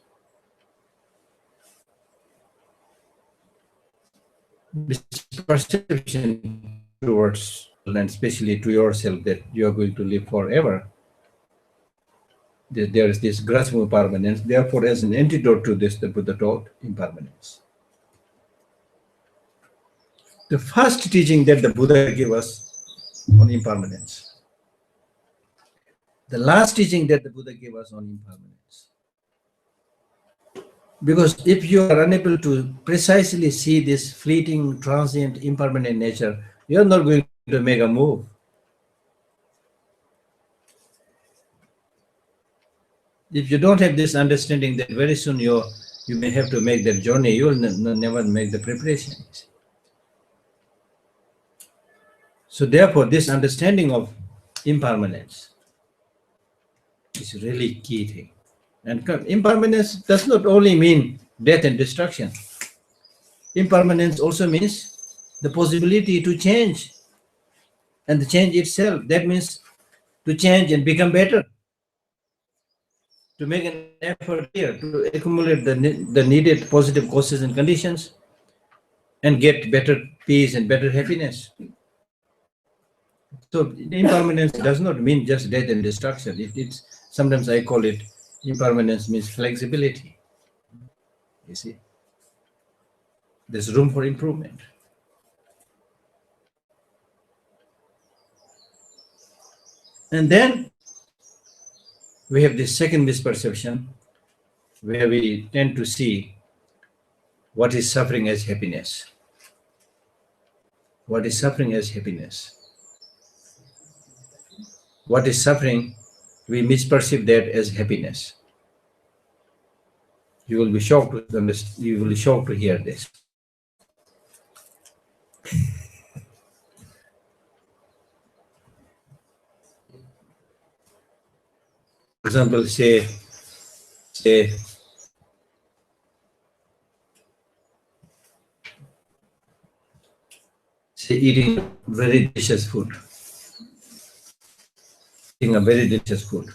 perception towards, and especially to yourself, that you are going to live forever. There is this grasping of permanence. Therefore, as an antidote to this, the Buddha taught impermanence. The first teaching that the Buddha gave us on impermanence. The last teaching that the Buddha gave us on impermanence. Because if you are unable to precisely see this fleeting, transient, impermanent nature, you are not going to make a move. If you don't have this understanding that very soon you may have to make that journey, you will never make the preparations. So therefore, this understanding of impermanence is a really key thing. And impermanence does not only mean death and destruction. Impermanence also means the possibility to change. And the change itself, that means to change and become better. To make an effort here, to accumulate the needed positive causes and conditions and get better peace and better happiness. So impermanence does not mean just death and destruction. It's sometimes I call it impermanence means flexibility. You see, there's room for improvement. And then we have this second misperception where we tend to see what is suffering as happiness. What is suffering as happiness? What is suffering, we misperceive that as happiness. You will be shocked to understand, you will be shocked to hear this. For example, say eating very delicious food. Eating a very delicious food.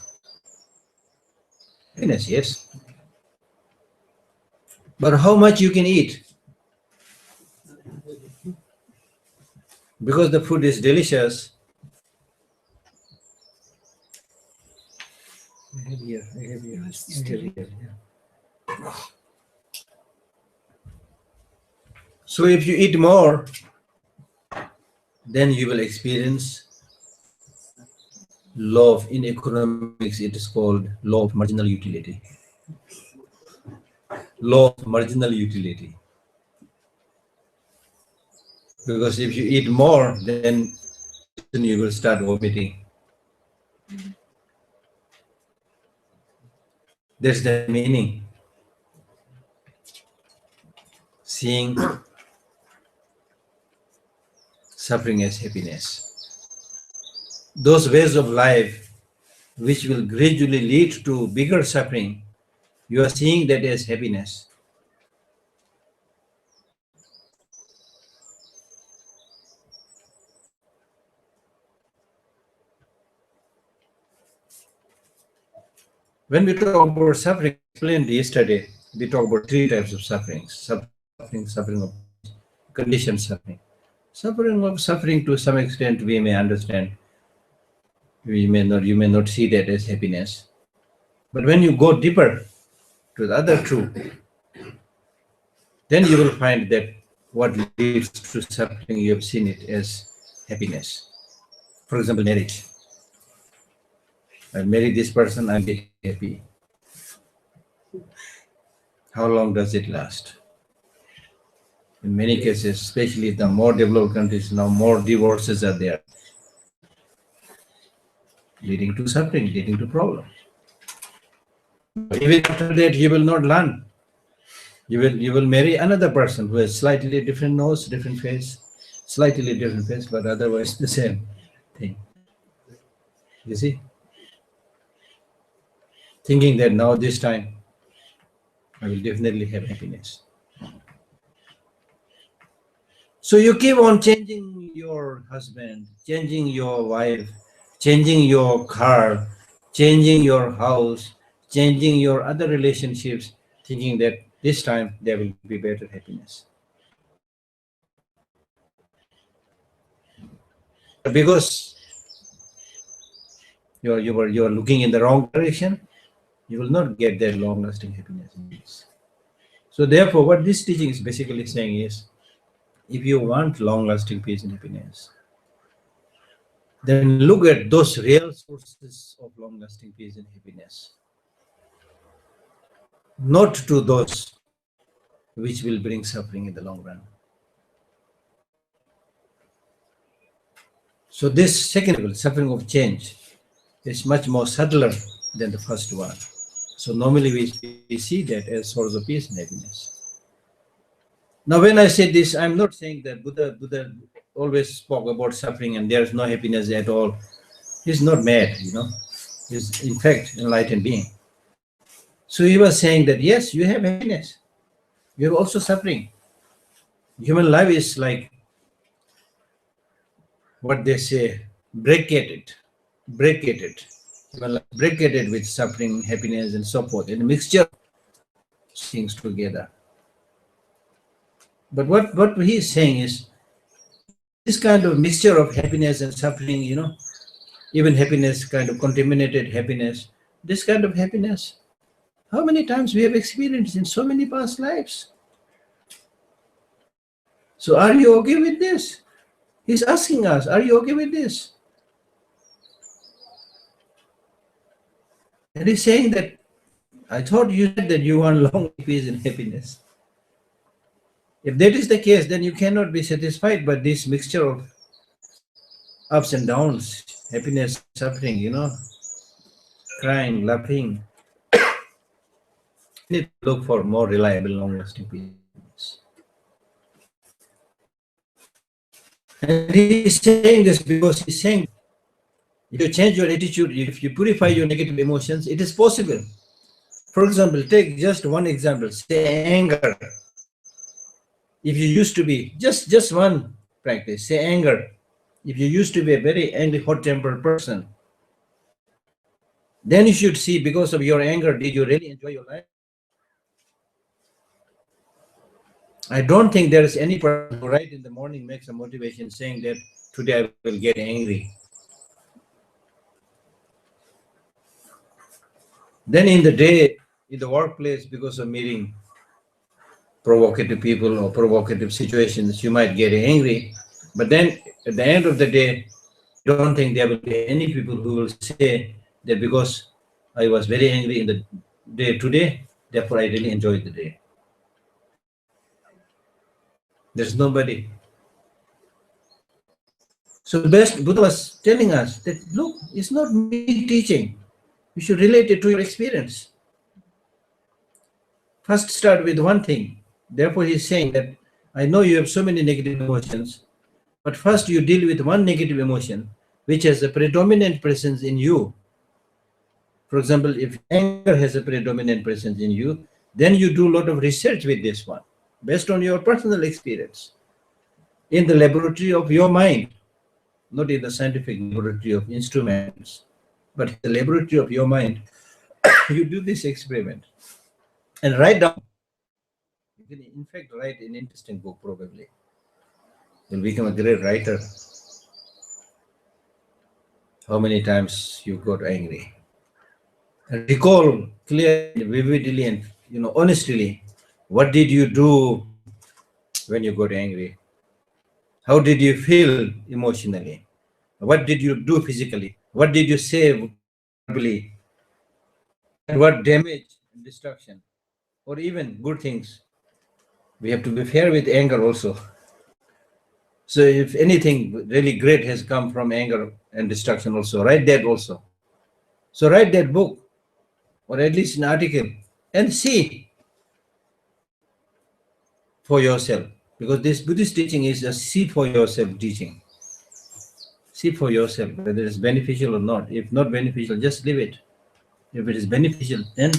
Happiness, yes. But how much you can eat? Because the food is delicious. I have here. Yeah. So if you eat more, then you will experience law of, in economics it is called law of marginal utility. Law of marginal utility. Because if you eat more, then you will start vomiting. That's the meaning. Seeing suffering as happiness. Those ways of life which will gradually lead to bigger suffering, you are seeing that as happiness. When we talk about suffering, explained yesterday, we talk about three types of sufferings. Suffering of conditioned suffering. Suffering to some extent we may understand. You may not see that as happiness. But when you go deeper to the other two, then you will find that what leads to suffering, you have seen it as happiness. For example, marriage. I marry this person, I'll be happy. How long does it last? In many cases, especially the more developed countries, now more divorces are there, leading to suffering, leading to problems. Even after that, you will not learn. You will marry another person who has slightly different nose, different face, slightly different face, but otherwise the same thing. You see? Thinking that now this time I will definitely have happiness. So you keep on changing your husband, changing your wife, changing your car, changing your house, changing your other relationships, thinking that this time there will be better happiness. Because you are looking in the wrong direction, you will not get that long-lasting happiness. So therefore, what this teaching is basically saying is, if you want long-lasting peace and happiness, then look at those real sources of long-lasting peace and happiness, not to those which will bring suffering in the long run. So this second level, suffering of change, is much more subtler than the first one. So normally we see that as source of peace and happiness. Now when I say this, I'm not saying that Buddha always spoke about suffering and there's no happiness at all. He's not mad, He's in fact enlightened being. So he was saying that yes, you have happiness. You have also suffering. Human life is like what they say, bracketed with suffering, happiness, and so forth, and a mixture of things together. But what he is saying is, this kind of mixture of happiness and suffering, even happiness, kind of contaminated happiness, this kind of happiness, how many times we have experienced in so many past lives? So are you okay with this? He's asking us, are you okay with this? And he's saying that, I thought you said that you want long peace and happiness. If that is the case, then you cannot be satisfied by this mixture of ups and downs, happiness, suffering, crying, laughing. need to look for more reliable, long-lasting peace. And he's saying this because he's saying, if you change your attitude, if you purify your negative emotions, it is possible. For example, take just one example, say anger. If you used to be, just one practice, say anger. If you used to be a very angry, hot-tempered person, then you should see, because of your anger, did you really enjoy your life? I don't think there is any person who right in the morning makes a motivation saying that today I will get angry. Then in the day, in the workplace, because of meeting provocative people or provocative situations, you might get angry. But then at the end of the day, I don't think there will be any people who will say that because I was very angry in the day today, therefore I really enjoyed the day. There's nobody. So best Buddha was telling us that, look, it's not me teaching. You should relate it to your experience. First start with one thing. Therefore he's saying that I know you have so many negative emotions, but first you deal with one negative emotion which has a predominant presence in you. For example, if anger has a predominant presence in you, then you do a lot of research with this one based on your personal experience in the laboratory of your mind, not in the scientific laboratory of instruments, but in the laboratory of your mind. You do this experiment and write down. You can, in fact, write an interesting book probably. You'll become a great writer. How many times you got angry? Recall clearly, vividly, and honestly, what did you do when you got angry? How did you feel emotionally? What did you do physically? What did you say verbally? And what damage and destruction, or even good things? We have to be fair with anger also. So if anything really great has come from anger and destruction also, write that also. So write that book, or at least an article, and see for yourself. Because this Buddhist teaching is a see for yourself teaching. See for yourself whether it's beneficial or not. If not beneficial, just leave it. If it is beneficial, then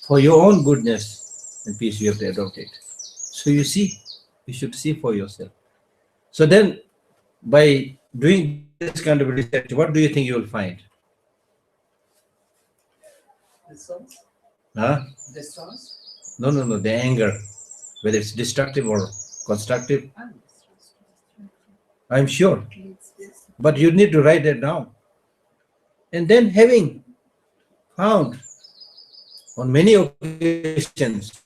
for your own goodness and peace, you have to adopt it. So you see, you should see for yourself. So then, by doing this kind of research, what do you think you will find? Results? Huh? Results? No, the anger, whether it's destructive or constructive, I'm sure. But you need to write that down. And then having found on many occasions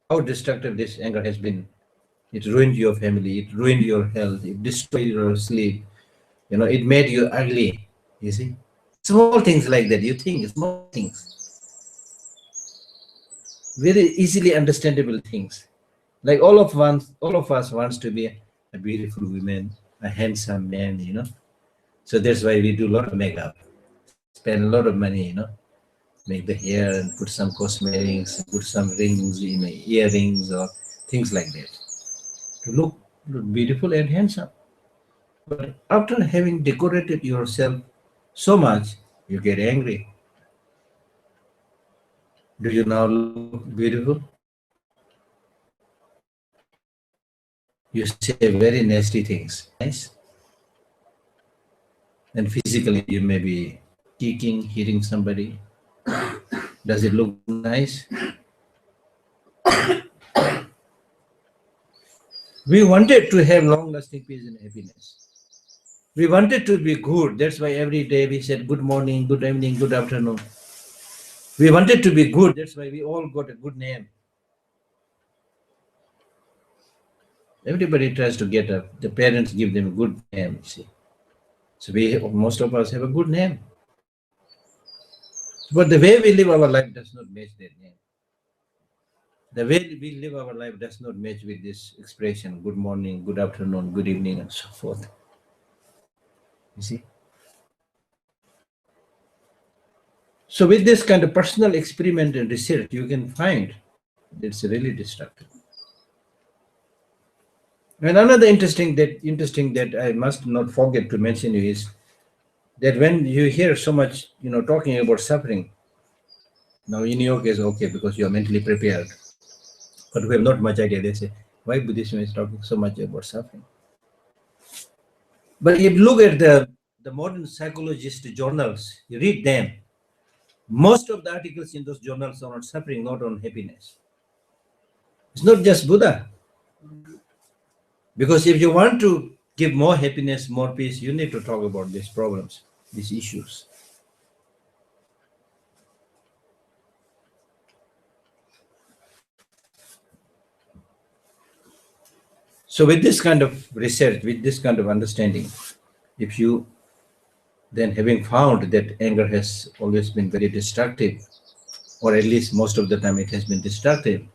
how destructive this anger has been. It ruined your family, it ruined your health, it destroyed your sleep, it made you ugly, you see. Small things like that, you think, small things. Very easily understandable things. Like all of us wants to be a beautiful woman, a handsome man. So that's why we do a lot of makeup, spend a lot of money, make the hair and put some cosmetics, put some rings, earrings or things like that to look beautiful and handsome. But after having decorated yourself so much, you get angry. Do you now look beautiful? You say very nasty things, nice, and physically you may be kicking, hitting somebody. Does it look nice? We wanted to have long-lasting peace and happiness. We wanted to be good. That's why every day we said good morning, good evening, good afternoon. We wanted to be good. That's why we all got a good name. Everybody tries to get up. The parents give them a good name, you see. So most of us have a good name. But the way we live our life does not match that name. The way we live our life does not match with this expression, good morning, good afternoon, good evening, and so forth. You see? So with this kind of personal experiment and research, you can find it's really destructive. And another interesting that I must not forget to mention is that when you hear so much, talking about suffering, now in your case, okay, because you are mentally prepared, but we have not much idea. They say, why Buddhism is talking so much about suffering? But if you look at the modern psychologist journals, you read them, most of the articles in those journals are on suffering, not on happiness. It's not just Buddha. Because if you want to give more happiness, more peace, you need to talk about these problems, these issues. So with this kind of research, with this kind of understanding, if you then having found that anger has always been very destructive, or at least most of the time it has been destructive,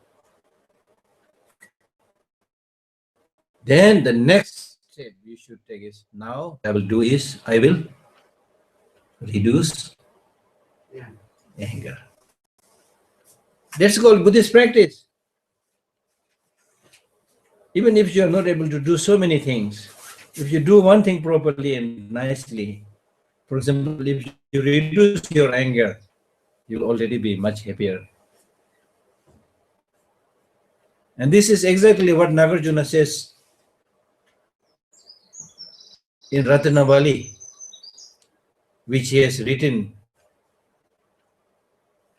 then the next step you should take is, now I will do is, I will reduce anger. That's called Buddhist practice. Even if you are not able to do so many things, if you do one thing properly and nicely, for example, if you reduce your anger, you'll already be much happier. And this is exactly what Nagarjuna says in Ratnavali, which he has written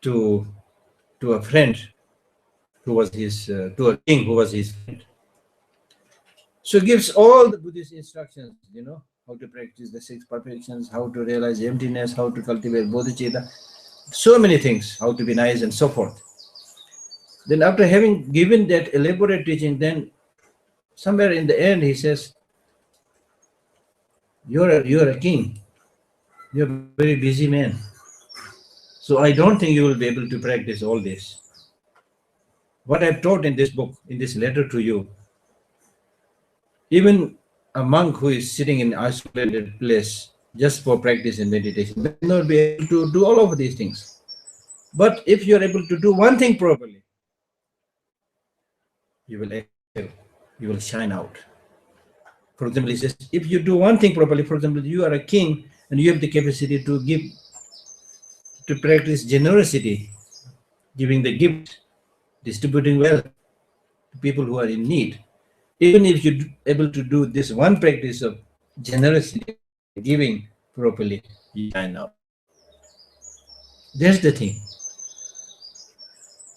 to a friend who was his, to a king who was his friend. So he gives all the Buddhist instructions, how to practice the six perfections, how to realize emptiness, how to cultivate bodhicitta, so many things, how to be nice and so forth. Then after having given that elaborate teaching, then somewhere in the end he says, you're a king, you're a very busy man. So I don't think you will be able to practice all this. What I've taught in this book, in this letter to you, even a monk who is sitting in an isolated place just for practice and meditation will not be able to do all of these things. But if you're able to do one thing properly, you will excel, you will shine out. For example, he says, if you do one thing properly, for example, you are a king and you have the capacity to give, to practice generosity, giving the gift, distributing wealth to people who are in need. Even if you're able to do this one practice of generosity, giving properly, you shine out. That's the thing.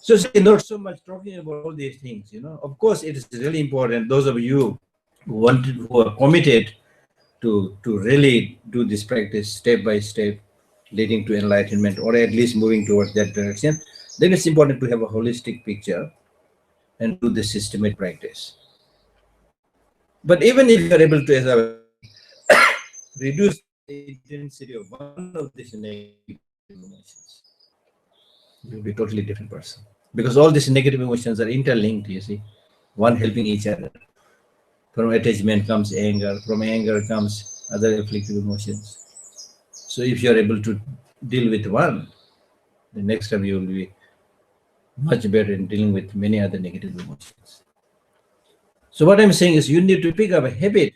So not so much talking about all these things, Of course, it is really important. Those of you who are committed to really do this practice step by step, leading to enlightenment, or at least moving towards that direction, then it's important to have a holistic picture and do the systematic practice. But even if you are able to reduce the intensity of one of these negative emotions, you'll be a totally different person. Because all these negative emotions are interlinked, you see, one helping each other. From attachment comes anger, from anger comes other afflictive emotions. So if you are able to deal with one, the next time you will be much better in dealing with many other negative emotions. So what I'm saying is you need to pick up a habit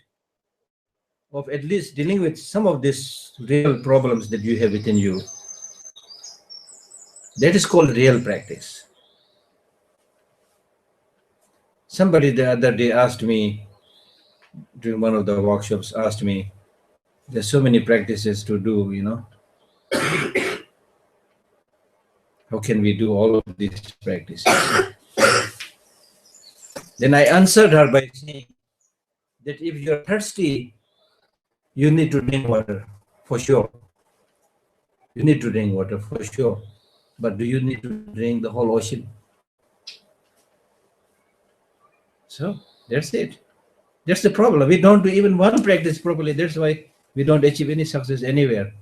of at least dealing with some of these real problems that you have within you. That is called real practice. Somebody the other day asked me, during one of the workshops, asked me, there's so many practices to do, How can we do all of these practices? Then I answered her by saying that if you're thirsty, you need to drink water, for sure. You need to drink water, for sure. But do you need to drink the whole ocean? So that's it. That's the problem. We don't do even one practice properly. That's why we don't achieve any success anywhere.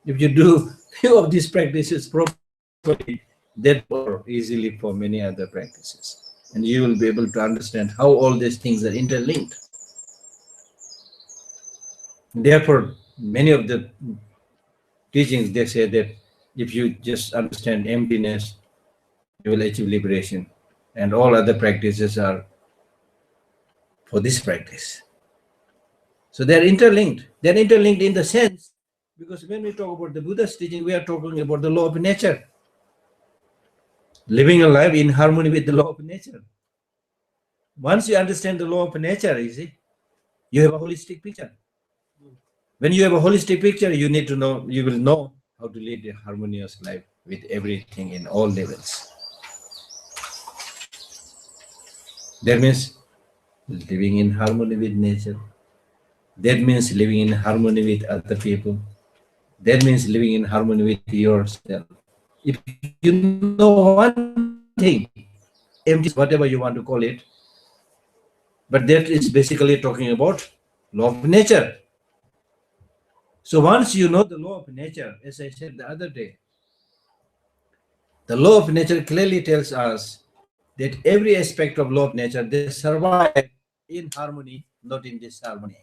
If you do few of these practices properly, that more easily for many other practices. And you will be able to understand how all these things are interlinked. Therefore, many of the teachings, they say that If you just understand emptiness, you will achieve liberation. And all other practices are for this practice. So they are interlinked. They are interlinked in the sense, because when we talk about the Buddha's teaching, we are talking about the law of nature. Living a life in harmony with the law of nature. Once you understand the law of nature, you see, you have a holistic picture. When you have a holistic picture, you need to know, you will know how to lead a harmonious life with everything in all levels. That means living in harmony with nature. That means living in harmony with other people. That means living in harmony with yourself. If you know one thing, empty, whatever you want to call it, but that is basically talking about law of nature. So once you know the law of nature, as I said the other day, the law of nature clearly tells us that every aspect of law of nature, they survive in harmony, not in disharmony.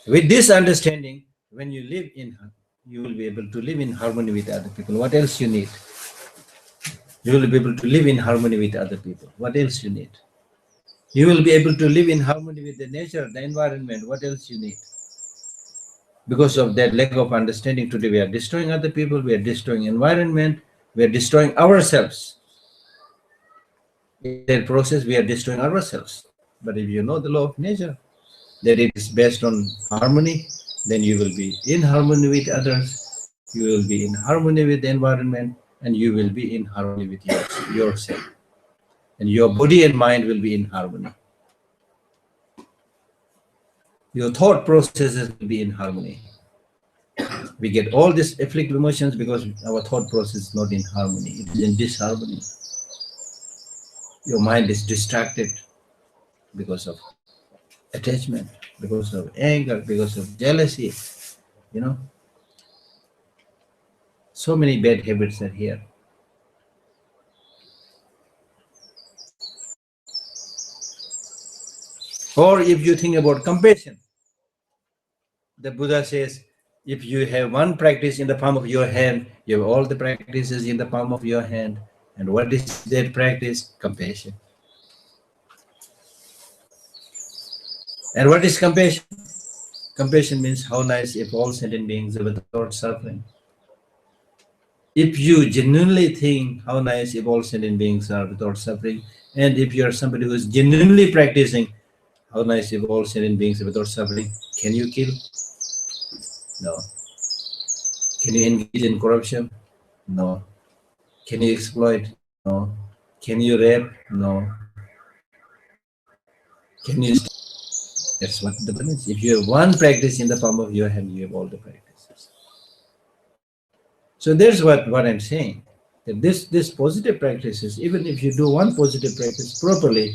With this understanding, when you live in, you will be able to live in harmony with other people. What else you need? You will be able to live in harmony with other people. What else you need? You will be able to live in harmony with the nature, the environment. What else you need? Because of that lack of understanding today, we are destroying other people, we are destroying environment, we are destroying ourselves. In that process, we are destroying ourselves. But if you know the law of nature, that it is based on harmony, then you will be in harmony with others, you will be in harmony with the environment, and you will be in harmony with yourself. And your body and mind will be in harmony. Your thought processes will be in harmony. We get all these afflictive emotions because our thought process is not in harmony, it is in disharmony. Your mind is distracted because of attachment, because of anger, because of jealousy. You know, so many bad habits are here. Or if you think about compassion, the Buddha says, if you have one practice in the palm of your hand, you have all the practices in the palm of your hand. And what is that practice? Compassion. And what is compassion? Compassion means how nice if all sentient beings are without suffering. If you genuinely think how nice if all sentient beings are without suffering, and if you are somebody who is genuinely practicing how nice if all sentient beings are without suffering, can you kill? No. Can you engage in corruption? No. Can you exploit? No. Can you rape? No. Can you? That's what the Buddha means. If you have one practice in the palm of your hand, you have all the practices. So that's what I'm saying. That this positive practices, even if you do one positive practice properly,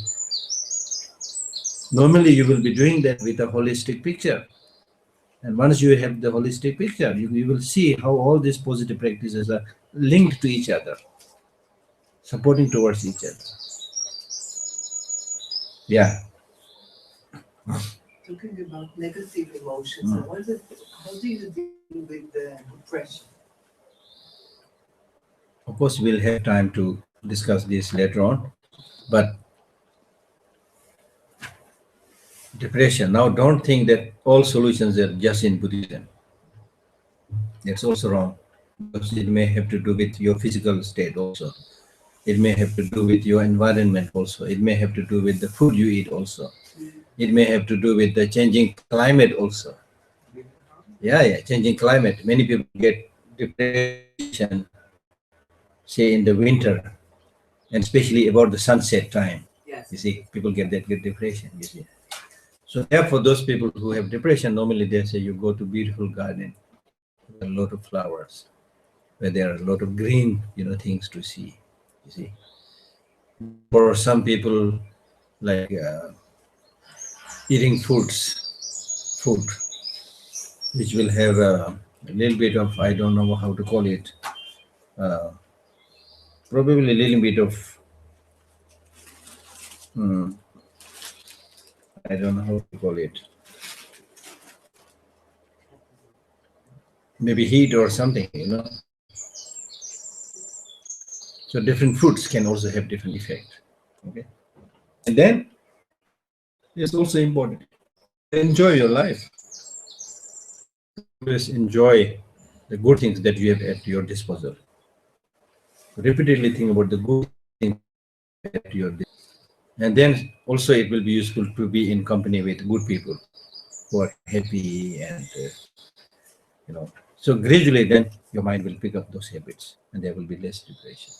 normally you will be doing that with a holistic picture. And once you have the holistic picture, you will see how all these positive practices are linked to each other, supporting towards each other. Yeah. Talking about negative emotions, I wonder, how do you deal with depression? Of course, we'll have time to discuss this later on. But depression, now don't think that all solutions are just in Buddhism. That's also wrong, because it may have to do with your physical state also. It may have to do with your environment also. It may have to do with the food you eat also. It may have to do with the changing climate also. Yeah, changing climate. Many people get depression, say in the winter, and especially about the sunset time. Yes. You see, people get depression, you see. So therefore, those people who have depression, normally they say you go to beautiful garden with a lot of flowers, where there are a lot of green, things to see. You see, for some people, like eating food which will have a little bit of, I don't know how to call it, uh, probably a little bit of, I don't know how to call it. maybe heat or something, you know. So different foods can also have different effect. Okay. And then it's also important. Enjoy your life. Always enjoy the good things that you have at your disposal. Repeatedly think about the good things at your disposal. And then also it will be useful to be in company with good people who are happy and you know. So gradually then your mind will pick up those habits and there will be less depression.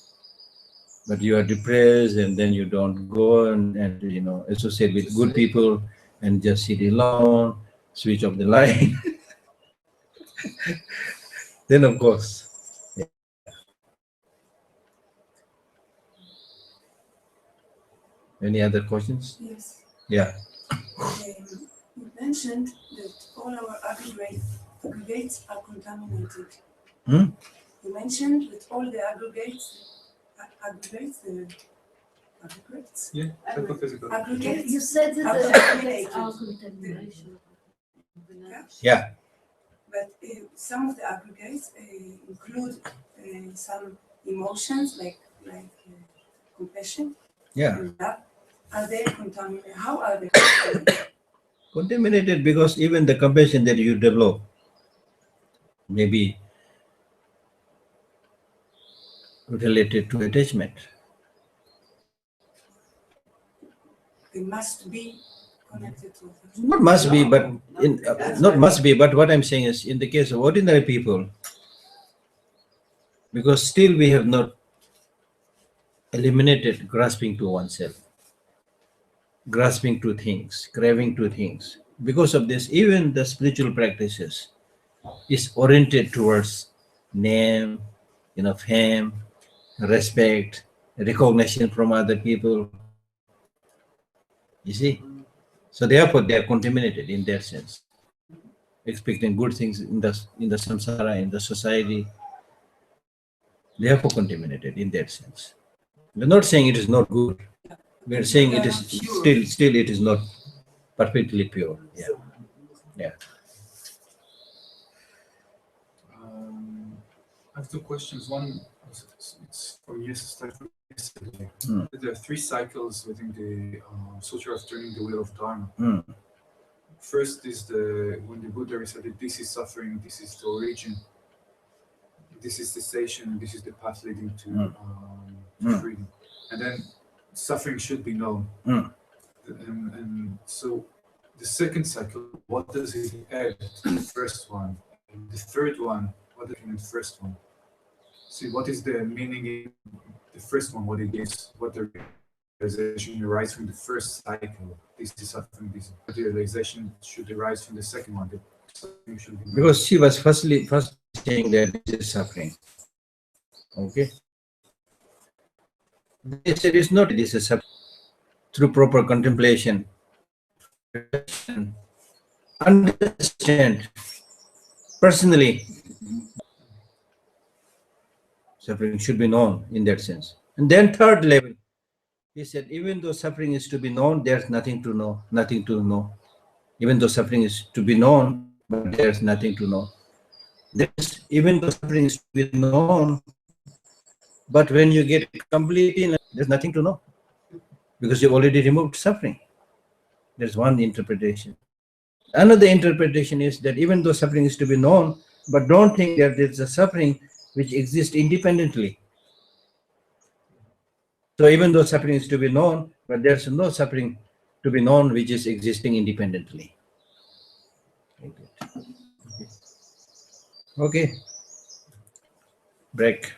But you are depressed and then you don't go and you know associate with good people and just sit alone, switch off the light. Then of course, yeah. Any other questions? Yes. Yeah. You mentioned that all our aggregates are contaminated. Hmm? You mentioned that all the aggregates, Yeah, psychophysical. aggregates, You said that are the contaminated. are contamination. Yeah. But some of the aggregates include some emotions like compassion Yeah. and love. Are they contaminated? How are they contaminated? Contaminated because even the compassion that you develop may be related to attachment. They must be connected to others. Not must be, but not must be, but what I'm saying is in the case of ordinary people, because still we have not eliminated grasping to oneself, grasping to things, craving to things. Because of this, even the spiritual practices is oriented towards name, you know, fame, respect, recognition from other people. You see? So therefore they are contaminated in that sense. Expecting good things in the samsara, in the society, therefore contaminated in that sense. We're not saying it is not good. We're saying it is still it is not perfectly pure. Yeah. Yeah. I have two questions. One, it's from yesterday. Hmm. There are three cycles within the Sutra of Turning the Wheel of Dharma. Hmm. First is when the Buddha said that this is suffering, this is the origin, this is cessation, and this is the path leading to freedom. And then suffering should be known. Hmm. And so the second cycle, what does it add to the first one? And the third one, what does it mean in the first one? See, what is the meaning in the first one, what it gives, what the realization arises from the first cycle, this is suffering, this the realization should arise from the second one, that suffering should be known. Because she was first saying that this is suffering. Okay. They said it's not this is suffering. Through proper contemplation, understand personally, suffering should be known in that sense. And then third level, he said, even though suffering is to be known, there's nothing to know, nothing to know. Even though suffering is to be known, but there's nothing to know. Even though suffering is to be known, but when you get completely, there's nothing to know because you've already removed suffering. There's one interpretation. Another interpretation is that even though suffering is to be known, but don't think that there's a suffering which exists independently. So even though suffering is to be known, but there's no suffering to be known which is existing independently. Okay. Break.